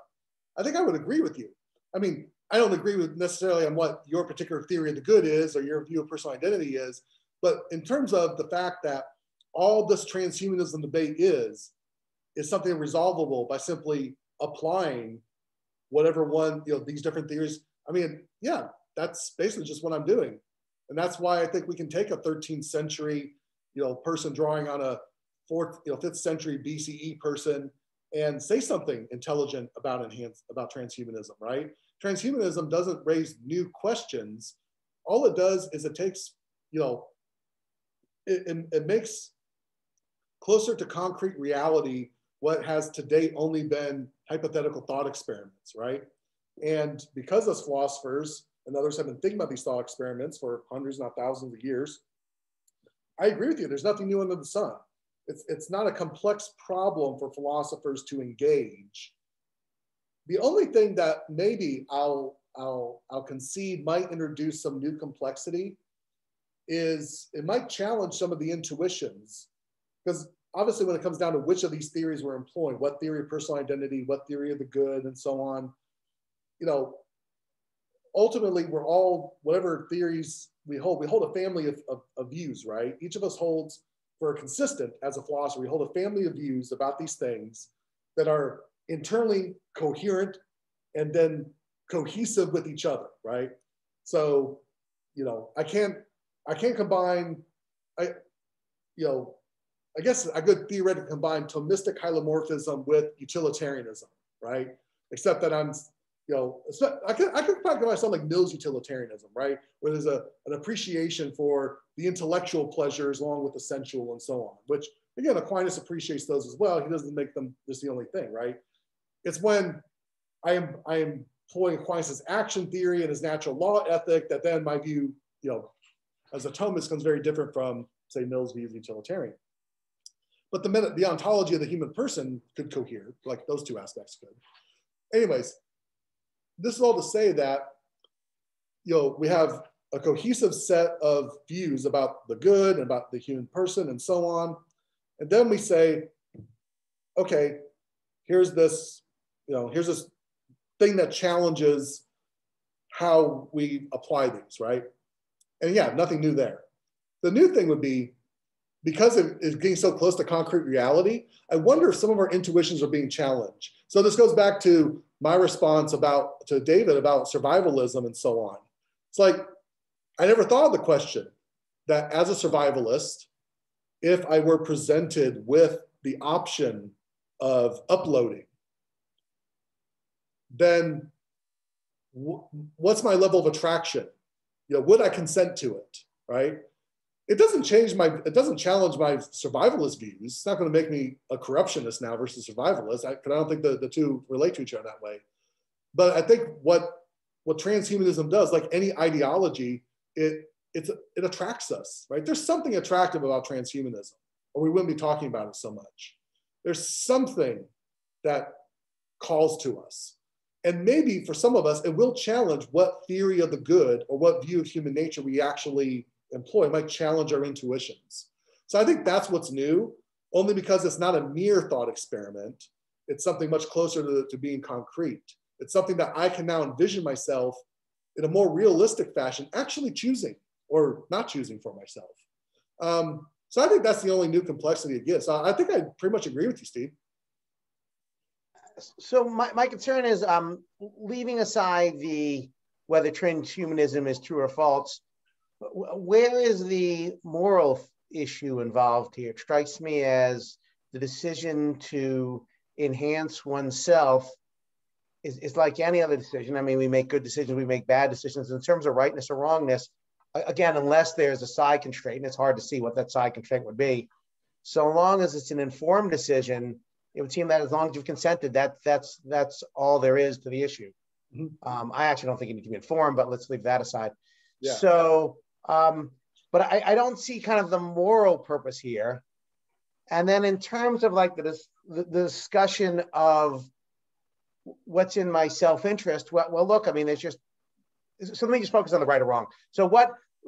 S2: I think I would agree with you. I mean, I don't agree with necessarily on what your particular theory of the good is or your view of personal identity is, but in terms of the fact that all this transhumanism debate is something resolvable by simply applying whatever one, these different theories. I mean, yeah, that's basically just what I'm doing. And that's why I think we can take a 13th century, person drawing on a 5th century BCE person and say something intelligent about transhumanism, right? Transhumanism doesn't raise new questions. All it does is it takes, it makes closer to concrete reality what has to date only been hypothetical thought experiments, right? And because us philosophers and others have been thinking about these thought experiments for hundreds, not thousands of years, I agree with you. There's nothing new under the sun. It's not a complex problem for philosophers to engage. The only thing that maybe I'll concede might introduce some new complexity is it might challenge some of the intuitions, because obviously when it comes down to which of these theories we're employing, what theory of personal identity, what theory of the good, and so on, ultimately we're all, whatever theories we hold a family of views, right? Each of us holds, for consistent as a philosopher, we hold a family of views about these things that are internally coherent and then cohesive with each other, right? So, I can't combine, I guess I could theoretically combine Thomistic hylomorphism with utilitarianism, right? Except that I could probably combine something like Mill's utilitarianism, right? Where there's an appreciation for the intellectual pleasures along with the sensual and so on, which again, Aquinas appreciates those as well. He doesn't make them just the only thing, right? It's when I am employing Aquinas' action theory and his natural law ethic that then my view, as a Thomist becomes very different from, say, Mill's view of utilitarian. But the ontology of the human person could cohere, like those two aspects could. Anyways, this is all to say that, we have a cohesive set of views about the good and about the human person and so on. And then we say, okay, here's this thing that challenges how we apply these, right? And yeah, nothing new there. The new thing would be, because it is getting so close to concrete reality, I wonder if some of our intuitions are being challenged. So this goes back to my response to David about survivalism and so on. It's like, I never thought of the question that as a survivalist, if I were presented with the option of uploading, then what's my level of attraction? You know, would I consent to it, right? It doesn't challenge my survivalist views. It's not going to make me a corruptionist now versus survivalist. I don't think the two relate to each other that way. But I think what transhumanism does, like any ideology, it attracts us, right? There's something attractive about transhumanism, or we wouldn't be talking about it so much. There's something that calls to us. And maybe for some of us, it will challenge what theory of the good or what view of human nature we actually employ. It might challenge our intuitions. So I think that's what's new, only because it's not a mere thought experiment. It's something much closer to being concrete. It's something that I can now envision myself in a more realistic fashion, actually choosing or not choosing for myself. So I think that's the only new complexity it gives. I think I pretty much agree with you, Steve.
S6: So my concern is leaving aside whether transhumanism is true or false, where is the moral issue involved here? It strikes me as the decision to enhance oneself is like any other decision. I mean, we make good decisions, we make bad decisions. In terms of rightness or wrongness, again, unless there's a side constraint, and it's hard to see what that side constraint would be. So long as it's an informed decision, it would seem that as long as you've consented, that's all there is to the issue. Mm-hmm. I actually don't think you need to be informed, but let's leave that aside. Yeah. So, but I don't see kind of the moral purpose here. And then in terms of like the discussion of what's in my self-interest, well, look, I mean, so let me just focus on the right or wrong. So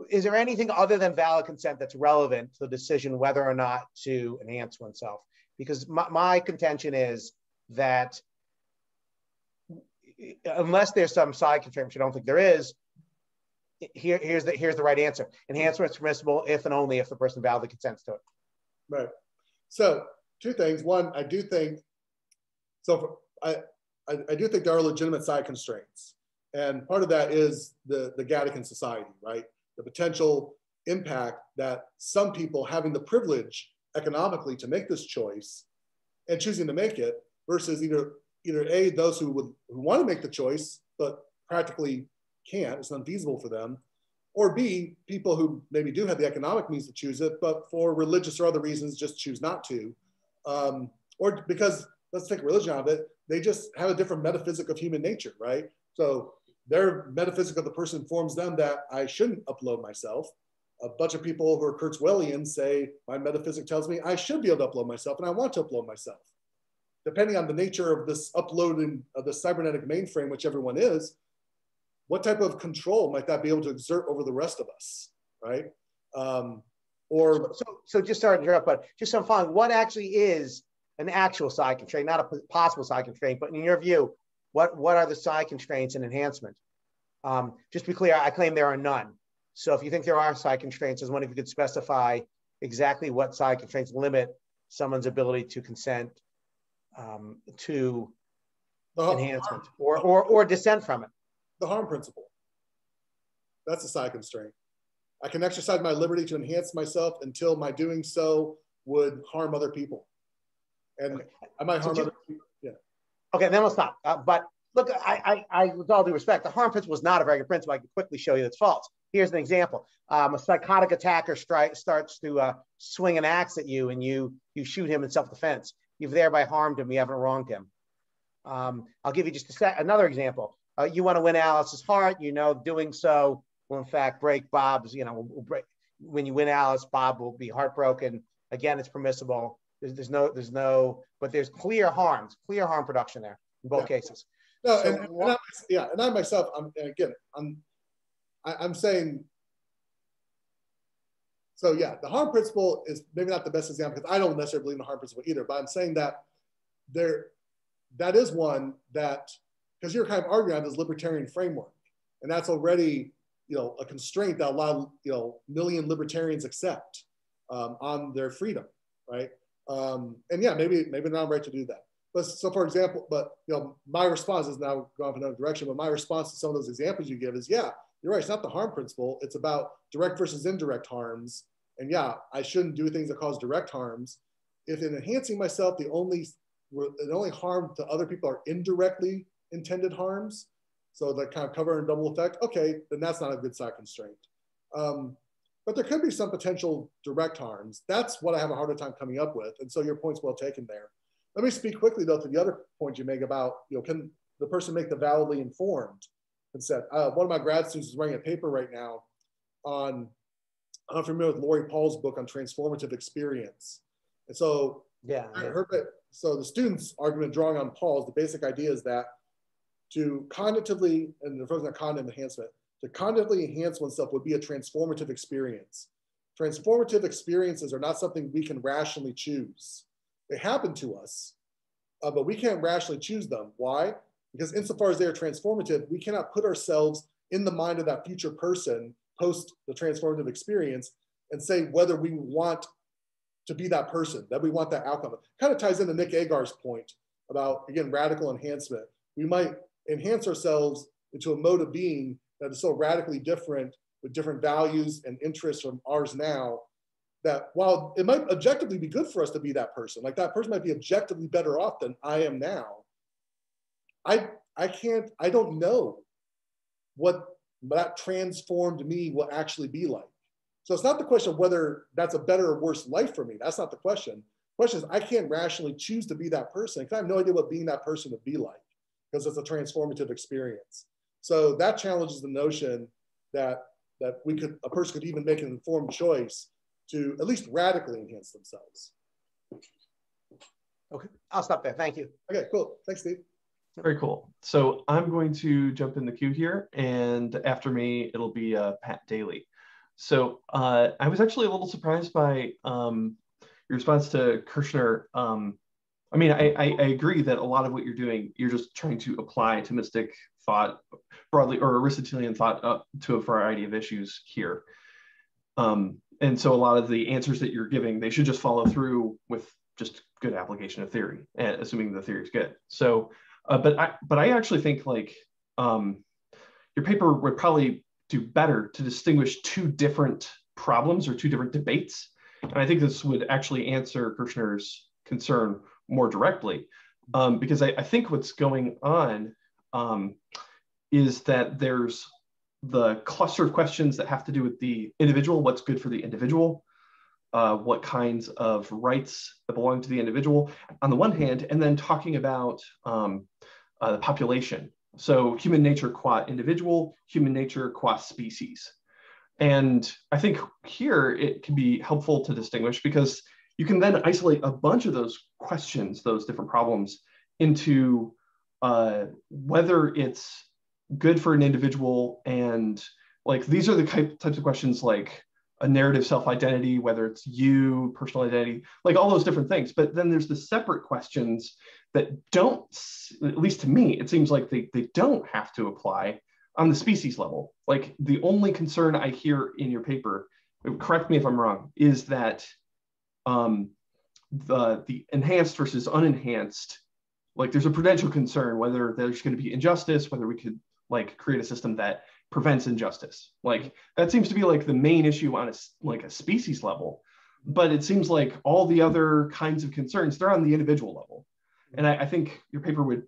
S6: is there anything other than valid consent that's relevant to the decision whether or not to enhance oneself? Because my contention is that unless there's some side constraint, which I don't think there is, here's the right answer. Enhancement is permissible if and only if the person validly consents to it.
S2: Right. So two things. One, I do think there are legitimate side constraints. And part of that is the Gattacan society, right? The potential impact that some people having the privilege economically to make this choice and choosing to make it versus either A, those who want to make the choice, but practically can't, it's unfeasible for them, or B, people who maybe do have the economic means to choose it, but for religious or other reasons just choose not to. Or because, let's take religion out of it, they just have a different metaphysic of human nature, right? So their metaphysic of the person informs them that I shouldn't upload myself. A bunch of people who are Kurzweilians say, my metaphysic tells me I should be able to upload myself and I want to upload myself. Depending on the nature of this uploading of the cybernetic mainframe, which everyone is, what type of control might that be able to exert over the rest of us, right?
S6: So just sorry to interrupt, but just some fun. What actually is an actual side constraint, not a possible side constraint, but in your view, what are the side constraints in enhancement? Just to be clear, I claim there are none. So if you think there are side constraints, I was wondering if you could specify exactly what side constraints limit someone's ability to consent to enhancement or dissent from it.
S2: The harm principle. That's a side constraint. I can exercise my liberty to enhance myself until my doing so would harm other people. And okay. I might harm other people. Yeah.
S6: Okay, then we'll stop. But look, I, with all due respect, the harm principle is not a very good principle. I can quickly show you that's false. Here's an example. A psychotic attacker starts to swing an axe at you and you shoot him in self-defense. You've thereby harmed him. You haven't wronged him. I'll give you just another example. You want to win Alice's heart. You know, doing so will in fact break Bob's, when you win Alice, Bob will be heartbroken. Again, it's permissible. There's no, but there's clear harm production there in both cases.
S2: No, so, and I myself, I'm saying, so yeah, the harm principle is maybe not the best example because I don't necessarily believe in the harm principle either, but I'm saying that that is one that, because you're kind of arguing on this libertarian framework, and that's already a constraint that a lot of, million libertarians accept on their freedom, right? And yeah, maybe they're not right to do that. But so, for example, my response is now going in another direction. But my response to some of those examples you give is, yeah, you're right. It's not the harm principle. It's about direct versus indirect harms. And yeah, I shouldn't do things that cause direct harms. If in enhancing myself, the only harm to other people are indirectly intended harms, so that kind of cover and double effect, okay, then that's not a good side constraint. But there could be some potential direct harms. That's what I have a harder time coming up with. And so your point's well taken there. Let me speak quickly though to the other point you make about, can the person make the validly informed consent? One of my grad students is writing a paper right now on, I'm familiar with Lori Paul's book on transformative experience. And so
S6: yeah.
S2: So the student's argument drawing on Paul's, the basic idea is that to cognitively, and the first cognitive enhancement, to cognitively enhance oneself would be a transformative experience. Transformative experiences are not something we can rationally choose. They happen to us, but we can't rationally choose them. Why? Because insofar as they are transformative, we cannot put ourselves in the mind of that future person post the transformative experience and say whether we want to be that person, that we want that outcome. It kind of ties into Nick Agar's point about, again, radical enhancement. We might enhance ourselves into a mode of being that is so radically different with different values and interests from ours now, that while it might objectively be good for us to be that person, like that person might be objectively better off than I am now, I don't know what that transformed me will actually be like. So it's not the question of whether that's a better or worse life for me. That's not the question. The question is, I can't rationally choose to be that person because I have no idea what being that person would be like, because it's a transformative experience. So that challenges the notion that a person could even make an informed choice to at least radically enhance themselves.
S6: Okay, I'll stop there. Thank you.
S2: Okay, cool. Thanks, Steve.
S1: Very cool. So I'm going to jump in the queue here, and after me, it'll be Pat Daly. So I was actually a little surprised by your response to Kirshner. I mean, I agree that a lot of what you're doing, you're just trying to apply Thomistic thought broadly, or Aristotelian thought to a variety of issues here. And so a lot of the answers that you're giving, they should just follow through with just good application of theory, assuming the theory is good. So, but I actually think like your paper would probably do better to distinguish two different problems or two different debates. And I think this would actually answer Kirshner's concern more directly, because I think what's going on is that there's the cluster of questions that have to do with the individual, what's good for the individual, what kinds of rights that belong to the individual on the one hand, and then talking about the population. So human nature qua individual, human nature qua species. And I think here it can be helpful to distinguish, because you can then isolate a bunch of those questions, those different problems, into whether it's good for an individual, and like these are the types of questions like a narrative self-identity, whether it's you, personal identity, like all those different things. But then there's the separate questions that don't, at least to me, it seems like they don't have to apply on the species level. Like the only concern I hear in your paper, correct me if I'm wrong, is that the enhanced versus unenhanced, like there's a prudential concern whether there's going to be injustice, whether we could like create a system that prevents injustice. Like that seems to be like the main issue on a species level. But it seems like all the other kinds of concerns, they're on the individual level. And I think your paper would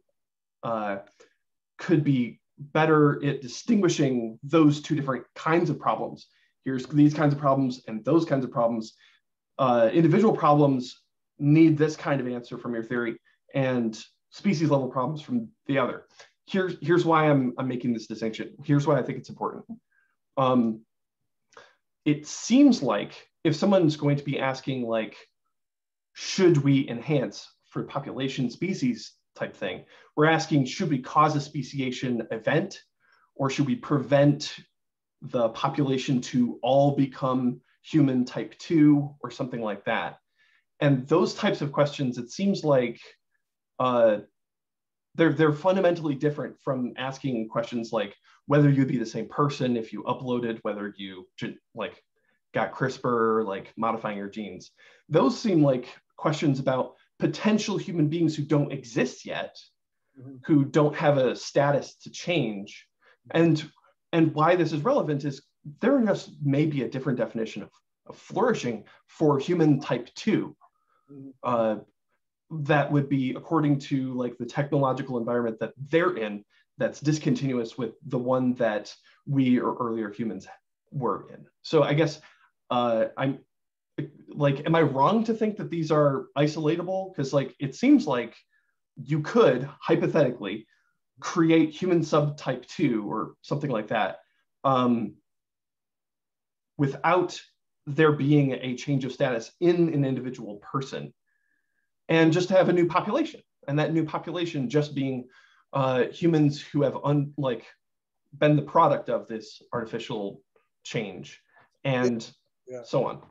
S1: could be better at distinguishing those two different kinds of problems. Here's these kinds of problems and those kinds of problems. Individual problems need this kind of answer from your theory, and species level problems from the other. Here's why I'm making this distinction. Here's why I think it's important. It seems like if someone's going to be asking like, should we enhance for population species type thing, we're asking, should we cause a speciation event, or should we prevent the population to all become human type 2 or something like that? And those types of questions, it seems like they're fundamentally different from asking questions like, whether you'd be the same person if you uploaded, whether you like got CRISPR, like modifying your genes. Those seem like questions about potential human beings who don't exist yet, who don't have a status to change. And why this is relevant is there just may be a different definition of flourishing for human type 2. That would be according to like the technological environment that they're in, that's discontinuous with the one that we or earlier humans were in. So I guess I'm like, am I wrong to think that these are isolatable? Because like, it seems like you could hypothetically create human subtype 2 or something like that without there being a change of status in an individual person, and just have a new population, and that new population just being humans who have been the product of this artificial change, and so on.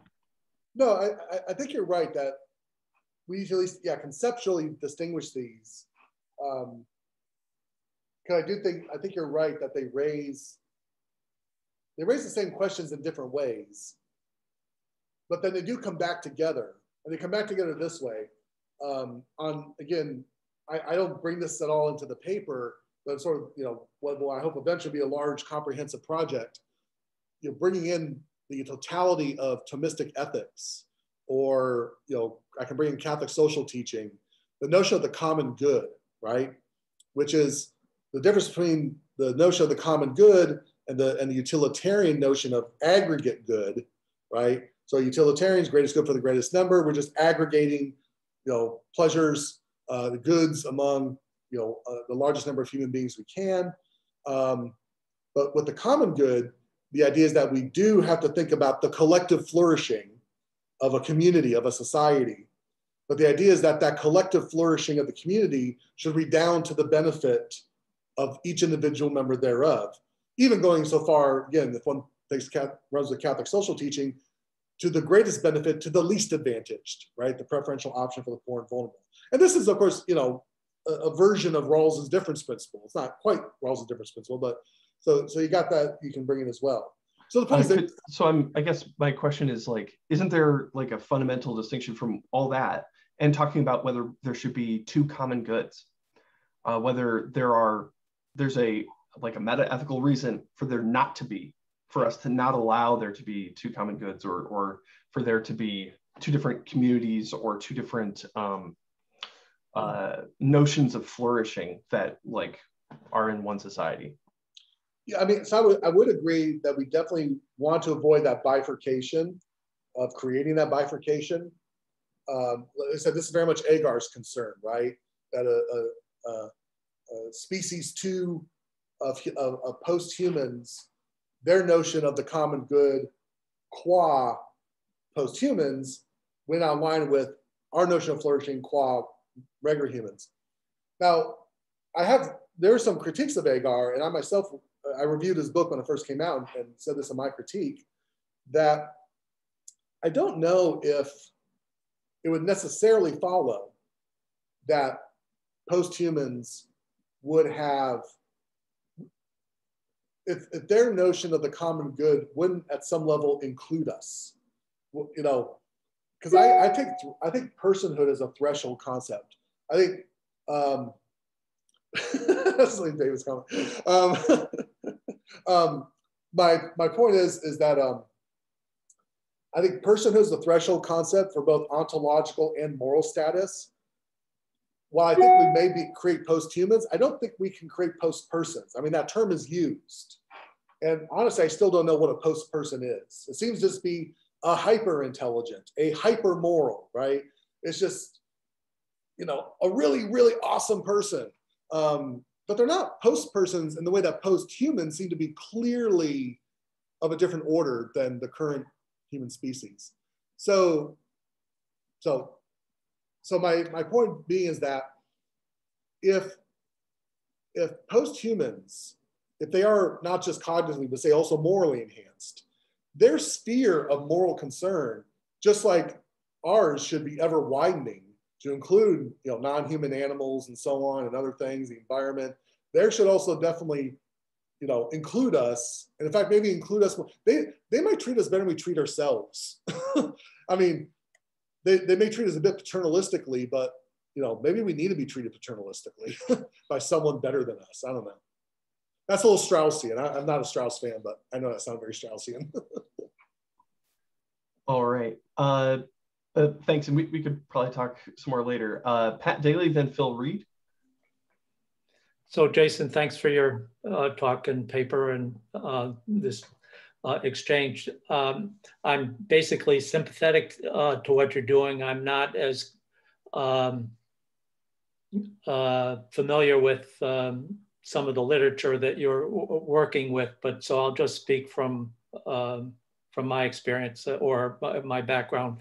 S2: No, I think you're right that we usually, conceptually distinguish these. Because I think you're right that they raise the same questions in different ways, but then they do come back together, and they come back together this way. Again, I don't bring this at all into the paper, but sort of, what will I hope eventually be a large comprehensive project, bringing in the totality of Thomistic ethics, or, I can bring in Catholic social teaching, the notion of the common good, right? Which is the difference between the notion of the common good and the utilitarian notion of aggregate good, right? So utilitarian is greatest good for the greatest number. We're just aggregating, pleasures, the goods among, the largest number of human beings we can. But with the common good, the idea is that we do have to think about the collective flourishing of a community, of a society. But the idea is that that collective flourishing of the community should redound to the benefit of each individual member thereof. Even going so far, again, if one runs the Catholic social teaching, to the greatest benefit to the least advantaged, right? The preferential option for the poor and vulnerable. And this is, of course, a version of Rawls's difference principle. It's not quite Rawls's difference principle, but so you got that you can bring in as well. So the point is that,
S1: so I guess my question is like, isn't there like a fundamental distinction from all that and talking about whether there should be two common goods, whether there's a meta ethical reason for there not to be, for us to not allow there to be two common goods, or for there to be two different communities or two different notions of flourishing that like are in one society.
S2: Yeah, I mean, so I would agree that we definitely want to avoid that bifurcation of creating that bifurcation. Like I said, this is very much Agar's concern, right? That a species 2 of post-humans, their notion of the common good qua post-humans went online with our notion of flourishing qua regular humans. Now, there are some critiques of Agar, and I myself, I reviewed his book when it first came out and said this in my critique, that I don't know if it would necessarily follow that post-humans would have, if their notion of the common good wouldn't at some level include us, because I think personhood is a threshold concept. I think that's like David's comment. My point is that I think personhood is the threshold concept for both ontological and moral status. While I think we maybe create post-humans, I don't think we can create post-persons. I mean, that term is used. And honestly, I still don't know what a post-person is. It seems to just be a hyper-intelligent, a hyper-moral, right? It's just, a really, really awesome person. But they're not post-persons in the way that post-humans seem to be clearly of a different order than the current human species. So my point being is that if post-humans, if they are not just cognitively, but say also morally enhanced, their sphere of moral concern, just like ours, should be ever widening to include non-human animals and so on and other things, the environment. There should also definitely you know, include us, and in fact, maybe include us more. They might treat us better than we treat ourselves. I mean, they may treat us a bit paternalistically, but you know, maybe we need to be treated paternalistically by someone better than us. I don't know. That's a little Straussian. I'm not a Strauss fan, but I know that sounds very Straussian.
S1: All right. Thanks. And we could probably talk some more later. Pat Daly, then Phil Reed.
S7: So Jason, thanks for your talk and paper and this exchange. I'm basically sympathetic to what you're doing. I'm not as familiar with some of the literature that you're working with, but so I'll just speak from my experience or my background.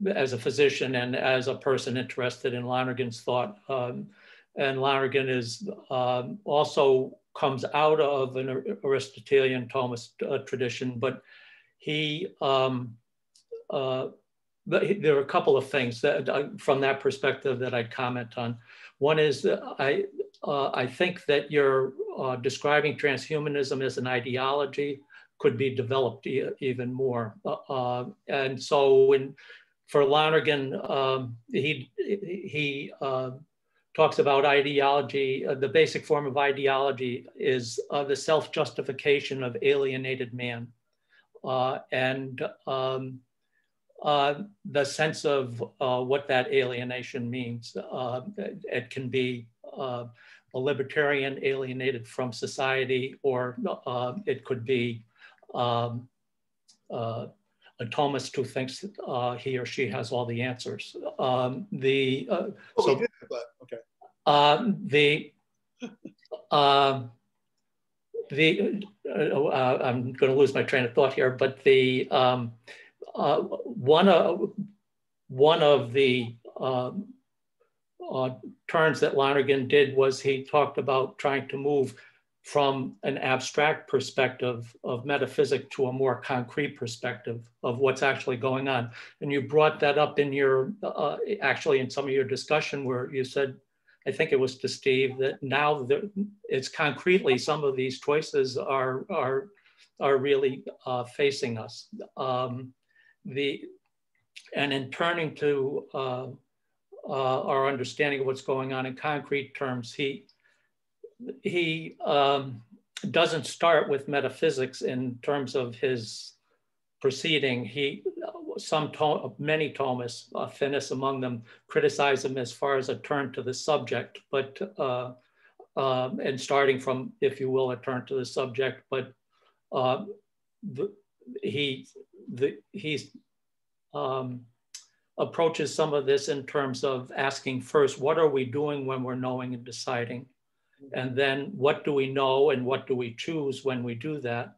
S7: As a physician and as a person interested in Lonergan's thought, and Lonergan is also comes out of an Aristotelian Thomist tradition, but he there are a couple of things that from that perspective that I'd comment on. One is that I think that you're describing transhumanism as an ideology could be developed even more. And so for Lonergan, he talks about ideology. The basic form of ideology is the self-justification of alienated man. And the sense of what that alienation means. It can be a libertarian alienated from society, or it could be a Thomist who thinks he or she has all the answers. I'm going to lose my train of thought here, but one of the turns that Lonergan did was he talked about trying to move from an abstract perspective of metaphysics to a more concrete perspective of what's actually going on. And you brought that up in your, actually in some of your discussion where you said, I think it was to Steve, that now it's concretely some of these choices are really facing us. And in turning to our understanding of what's going on in concrete terms, he doesn't start with metaphysics in terms of his proceeding. Many Thomists, Finis among them, criticize him as far as a turn to the subject, but and starting from, if you will, a turn to the subject, but he approaches some of this in terms of asking first, what are we doing when we're knowing and deciding? And then what do we know and what do we choose when we do that?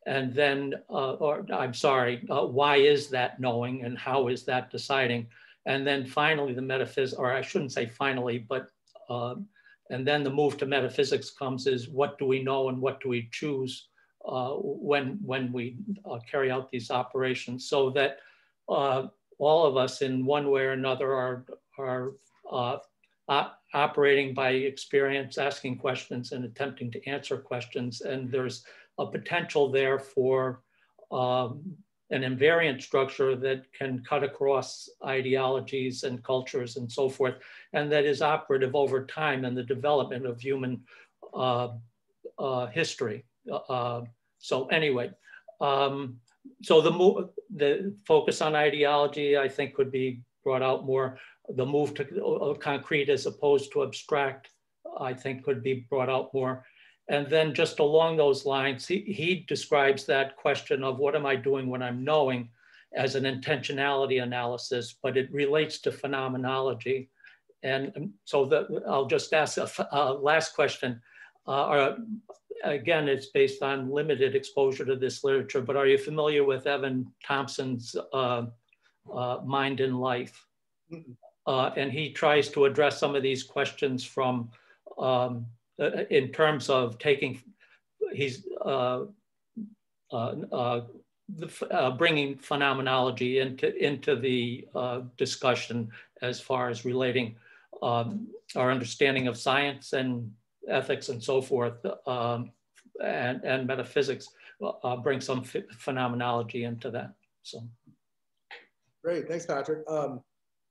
S7: And then, why is that knowing and how is that deciding? And then finally the metaphysics, or I shouldn't say finally, but, and then the move to metaphysics comes is what do we know and what do we choose when we carry out these operations, so that all of us in one way or another are operating by experience, asking questions and attempting to answer questions. And there's a potential there for an invariant structure that can cut across ideologies and cultures and so forth, and that is operative over time in the development of human history. So anyway, so the focus on ideology, I think, could be brought out more. The move to concrete as opposed to abstract, I think, could be brought out more. And then just along those lines, he describes that question of what am I doing when I'm knowing as an intentionality analysis, but it relates to phenomenology. And so I'll just ask a last question. Again, it's based on limited exposure to this literature, but are you familiar with Evan Thompson's Mind in Life? And he tries to address some of these questions from, in terms of taking, he's bringing phenomenology into the discussion as far as relating our understanding of science and ethics and so forth, and metaphysics, bring some phenomenology into that. So.
S2: Great, thanks, Patrick.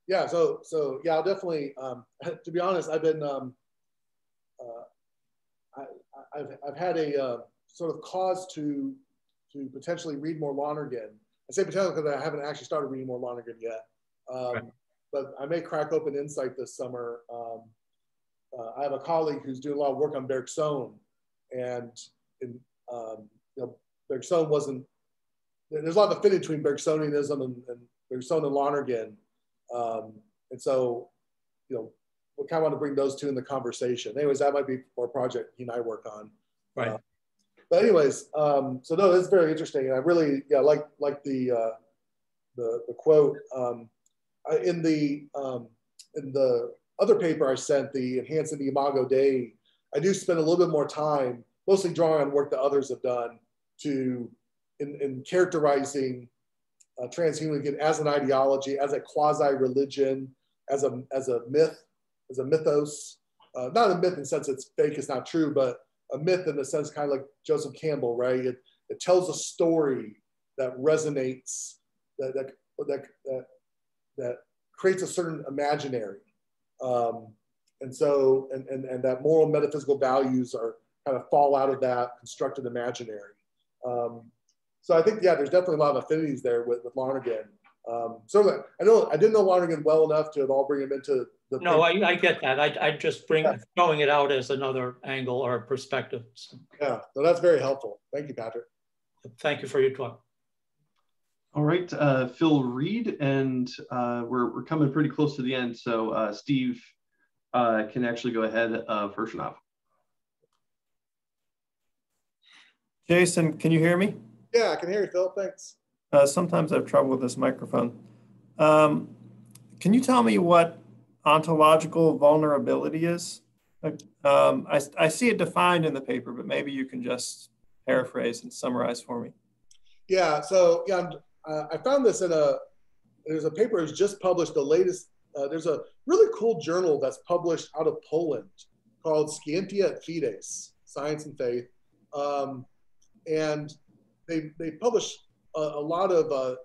S2: Yeah, so yeah, I'll definitely. To be honest, I've been, I've had a sort of cause to potentially read more Lonergan. I say potentially because I haven't actually started reading more Lonergan yet. Right. But I may crack open Insight this summer. I have a colleague who's doing a lot of work on Bergson, and you know, Bergson wasn't. There's a lot of affinity between Bergsonianism and Bergson and Lonergan, and so, you know, we kind of want to bring those two in the conversation. Anyways, that might be more a project he and I work on.
S7: Right.
S2: But anyways, so no, that's very interesting, and I really like the quote in the other paper I sent, the Enhancing the Imago Dei. I do spend a little bit more time, mostly drawing on work that others have done, in characterizing transhumanism as an ideology, as a quasi-religion, as a myth, as a mythos. Not a myth in the sense it's fake, it's not true, but a myth in the sense kind of like Joseph Campbell, right? It tells a story that resonates, that creates a certain imaginary. And so, and that moral metaphysical values are kind of fall out of that constructed imaginary. So I think, yeah, there's definitely a lot of affinities there with Lonergan. So I didn't know Lonergan well enough to at all bring him into the.
S7: No, I get that. I just throwing it out as another angle or perspective. So.
S2: Yeah, so that's very helpful. Thank you, Patrick.
S7: Thank you for your talk.
S1: All right, Phil Reed, and we're coming pretty close to the end, so Steve can actually go ahead first off.
S8: Jason, can you hear me?
S2: Yeah, I can hear you, Phil. Thanks.
S8: Sometimes I have trouble with this microphone. Can you tell me what ontological vulnerability is? I see it defined in the paper, but maybe you can just paraphrase and summarize for me.
S2: Yeah, so yeah, I found this there's a paper that's just published, the latest, there's a really cool journal that's published out of Poland called Scientia et Fides, Science and Faith. And they publish a lot of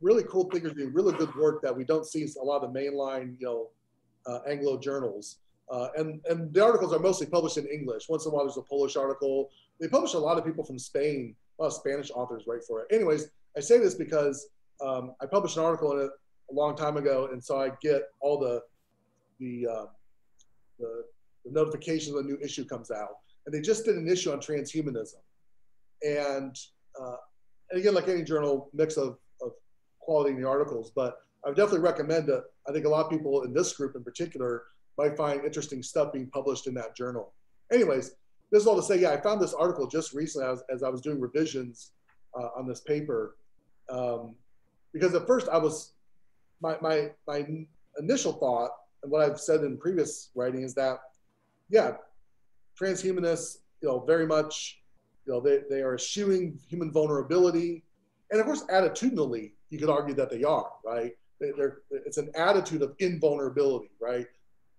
S2: really cool thinkers doing really good work that we don't see in a lot of the mainline, Anglo journals. And the articles are mostly published in English. Once in a while, there's a Polish article. They publish a lot of people from Spain. A lot of Spanish authors write for it. Anyways, I say this because I published an article in it a long time ago, and so I get all the notifications when a new issue comes out. And they just did an issue on transhumanism. And again, like any journal, mix of quality in the articles, but I would definitely recommend it. I think a lot of people in this group in particular might find interesting stuff being published in that journal. Anyways, this is all to say, yeah, I found this article just recently as I was doing revisions on this paper. Because at first my initial thought, and what I've said in previous writing is that, yeah, transhumanists, very much, they are eschewing human vulnerability. And of course, attitudinally, you could argue that they are, right? It's an attitude of invulnerability, right?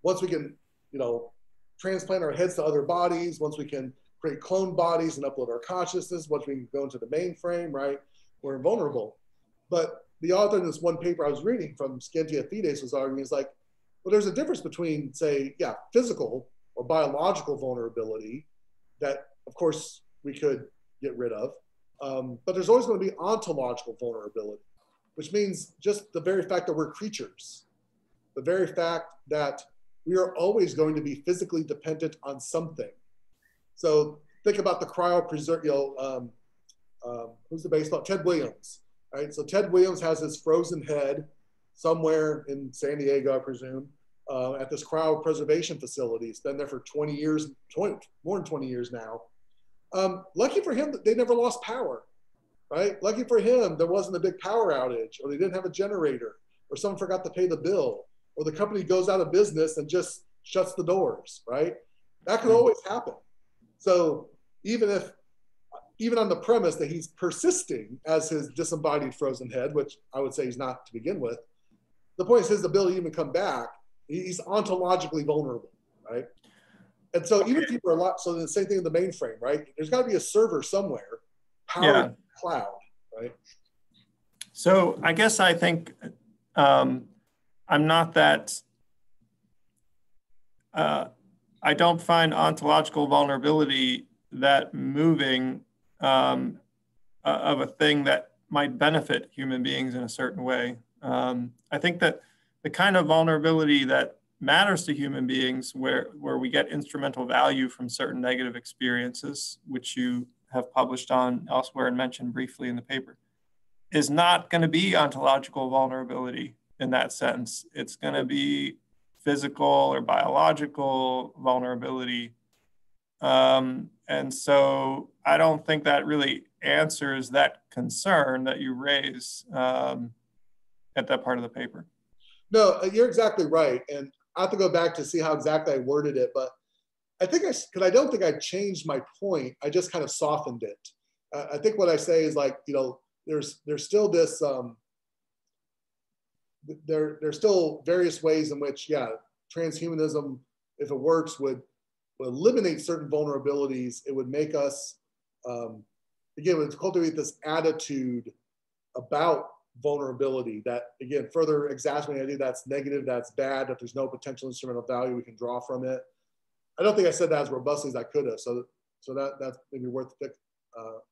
S2: Once we can, transplant our heads to other bodies, once we can create clone bodies and upload our consciousness, once we can go into the mainframe, right? We're invulnerable. But the author in this one paper I was reading from Scientia Fides was arguing, is like, well, there's a difference between, say, yeah, physical or biological vulnerability that, of course, we could get rid of. But there's always going to be ontological vulnerability, which means just the very fact that we're creatures, the very fact that we are always going to be physically dependent on something. So think about the cryopreserve, who's the baseball? Ted Williams, right? So Ted Williams has his frozen head somewhere in San Diego, I presume, at this cryopreservation facility. It's been there for 20 years, more than 20 years now. Lucky for him, they never lost power, right? Lucky for him, there wasn't a big power outage, or they didn't have a generator, or someone forgot to pay the bill, or the company goes out of business and just shuts the doors, right? That could always happen. So even on the premise that he's persisting as his disembodied frozen head, which I would say he's not to begin with, the point is his ability to even come back He's ontologically vulnerable, right? And so even people are a lot, so the same thing in the mainframe, right? There's got to be a server somewhere powering the cloud, right?
S8: So I guess I think I'm not that, I don't find ontological vulnerability that moving of a thing that might benefit human beings in a certain way. I think that the kind of vulnerability that matters to human beings, where we get instrumental value from certain negative experiences, which you have published on elsewhere and mentioned briefly in the paper, is not going to be ontological vulnerability in that sense. It's going to be physical or biological vulnerability. And so I don't think that really answers that concern that you raise at that part of the paper.
S2: No, you're exactly right. And I have to go back to see how exactly I worded it, but I think because I don't think I changed my point. I just kind of softened it. I think what I say is like, you know, there's still this, there's still various ways in which, yeah, transhumanism, if it works, would eliminate certain vulnerabilities. It would make us, again, would cultivate this attitude about vulnerability that, again, further exacerbating the idea that's negative, that's bad, that there's no potential instrumental value we can draw from it. I don't think I said that as robustly as I could have, so that's maybe worth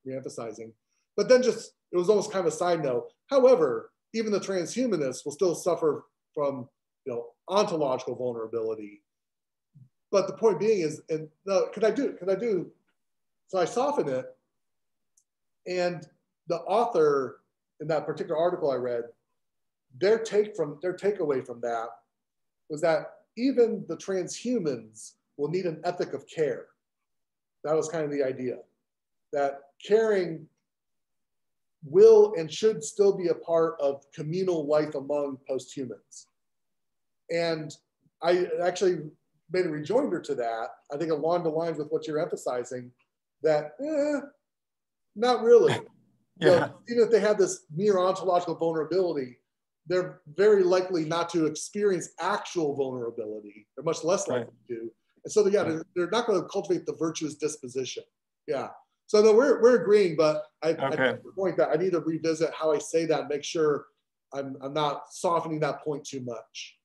S2: re-emphasizing. But then just, it was almost kind of a side note. However, even the transhumanists will still suffer from, you know, ontological vulnerability. But the point being is, and no, could I do, so I soften it, and the author in that particular article I read, their takeaway from that was that even the transhumans will need an ethic of care. That was kind of the idea, that caring will and should still be a part of communal life among posthumans. And I actually made a rejoinder to that, I think along the lines with what you're emphasizing, that not really.
S8: Yeah.
S2: You know, even if they have this mere ontological vulnerability, they're very likely not to experience actual vulnerability. They're much less likely to. And so, they're not going to cultivate the virtuous disposition. Yeah. So no, we're agreeing, but I think the point that I need to revisit how I say that and make sure I'm not softening that point too much.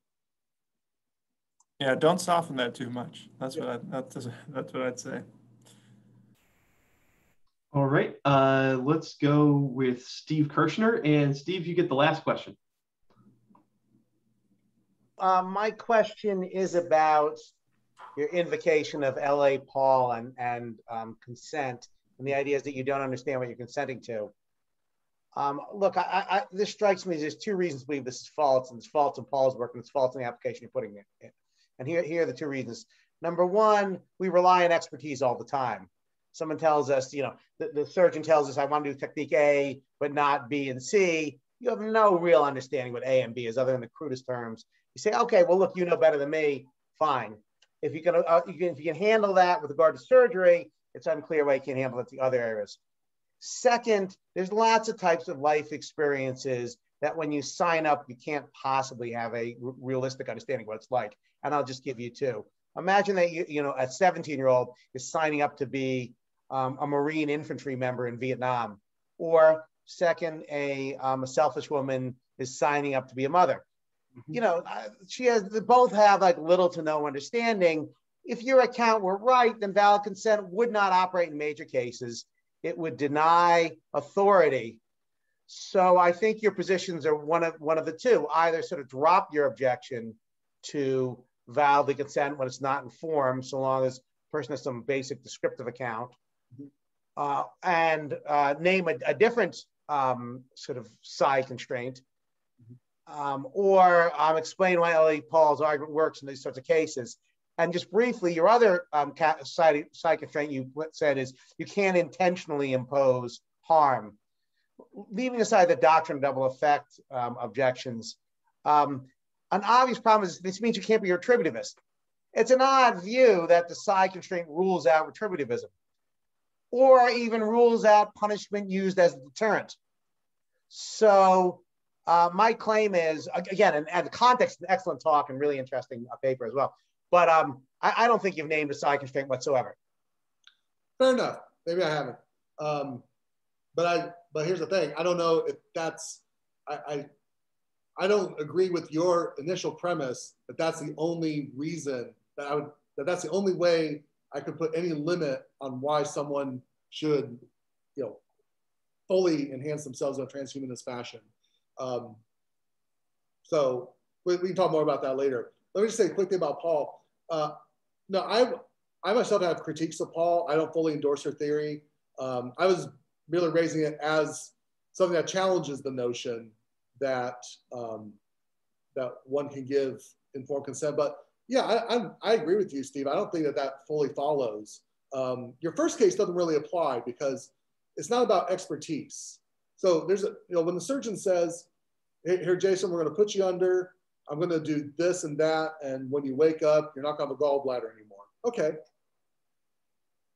S8: Yeah, don't soften that too much. That's what I'd say.
S1: All right, let's go with Steve Kirshner. And Steve, you get the last question.
S6: My question is about your invocation of L.A. Paul and consent, and the idea is that you don't understand what you're consenting to. Look, this strikes me as there's two reasons to believe this is false, and it's false in Paul's work, and it's false in the application you're putting it in. And here are the two reasons. Number one, we rely on expertise all the time. Someone tells us, you know, the surgeon tells us, I want to do technique A, but not B and C. You have no real understanding what A and B is other than the crudest terms. You say, okay, well, look, you know better than me, fine. If you can handle that with regard to surgery, it's unclear why you can't handle it in the other areas. Second, there's lots of types of life experiences that when you sign up, you can't possibly have a realistic understanding of what it's like. And I'll just give you two. Imagine that a 17-year-old is signing up to be a Marine infantry member in Vietnam, or second, a selfish woman is signing up to be a mother. You know, they both have like little to no understanding. If your account were right, then valid consent would not operate in major cases. It would deny authority. So I think your positions are one of the two. Either sort of drop your objection to validly consent when it's not informed, so long as the person has some basic descriptive account, and name a different sort of side constraint, or explain why L.A. Paul's argument works in these sorts of cases. And just briefly, your other side constraint you said is you can't intentionally impose harm. Leaving aside the doctrine of double effect objections, an obvious problem is this means you can't be a retributivist. It's an odd view that the side constraint rules out retributivism, or even rules out punishment used as a deterrent. So my claim is, again, and the context, an excellent talk and really interesting paper as well. But I don't think you've named a side constraint whatsoever.
S2: Fair enough. Maybe I haven't. But here's the thing. I don't know if that's, I don't agree with your initial premise that that's the only reason that that's the only way I could put any limit on why someone should, fully enhance themselves in a transhumanist fashion. So we can talk more about that later. Let me just say a quick thing about Paul. No, I myself have critiques of Paul. I don't fully endorse her theory. I was really raising it as something that challenges the notion that that one can give informed consent. But yeah, I agree with you, Steve. I don't think that fully follows. Your first case doesn't really apply because it's not about expertise. So there's when the surgeon says, here, Jason, we're going to put you under, I'm going to do this and that, and when you wake up, you're not going to have a gallbladder anymore. Okay.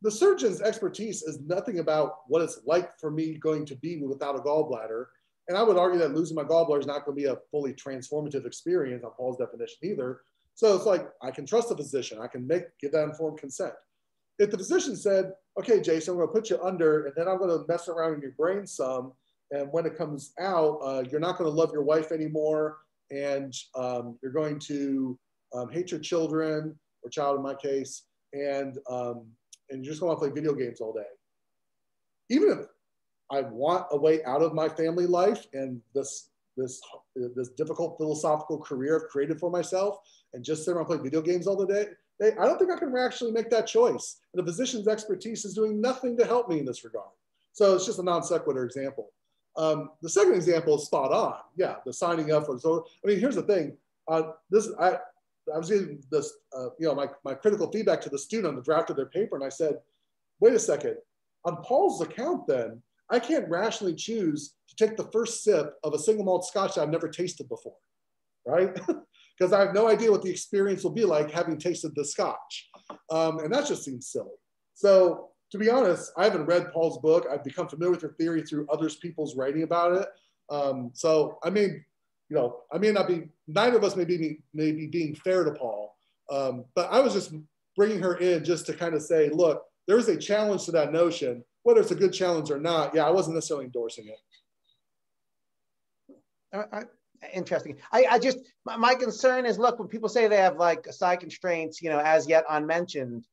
S2: The surgeon's expertise is nothing about what it's like for me going to be without a gallbladder. And I would argue that losing my gallbladder is not going to be a fully transformative experience on Paul's definition either. So it's like, I can trust the physician. I can give that informed consent. If the physician said, okay, Jason, we're going to put you under, and then I'm going to mess around in your brain some, and when it comes out, you're not going to love your wife anymore, and you're going to hate your children, or child in my case, and you're just going to play video games all day. Even if I want a way out of my family life and this difficult philosophical career I've created for myself, and just sit around and play video games all the day, I don't think I can actually make that choice. And the physician's expertise is doing nothing to help me in this regard. So it's just a non sequitur example. The second example is spot on. Yeah, the signing up for. So I mean, here's the thing. I was giving this, my critical feedback to the student on the draft of their paper, and I said, wait a second. On Paul's account, then I can't rationally choose to take the first sip of a single malt Scotch that I've never tasted before, right? Because I have no idea what the experience will be like having tasted the Scotch, and that just seems silly. So, to be honest, I haven't read Paul's book. I've become familiar with her theory through other people's writing about it. So I mean, I may not be, neither of us may be being fair to Paul, but I was just bringing her in just to kind of say, look, there is a challenge to that notion, whether it's a good challenge or not. Yeah, I wasn't necessarily endorsing it.
S6: Interesting. My concern is, look, when people say they have like side constraints, as yet unmentioned,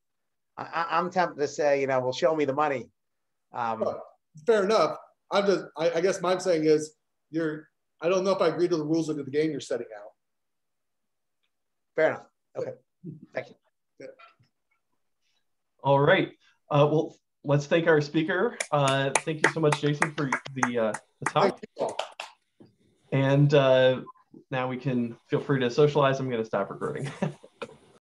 S6: I'm tempted to say, well, show me the money.
S2: Fair enough. I guess my saying is, I don't know if I agree to the rules of the game you're setting out.
S6: Fair enough. Okay. Thank you.
S2: Yeah.
S1: All right. Well, let's thank our speaker. Thank you so much, Jason, for the talk. And now we can feel free to socialize. I'm going to stop recording.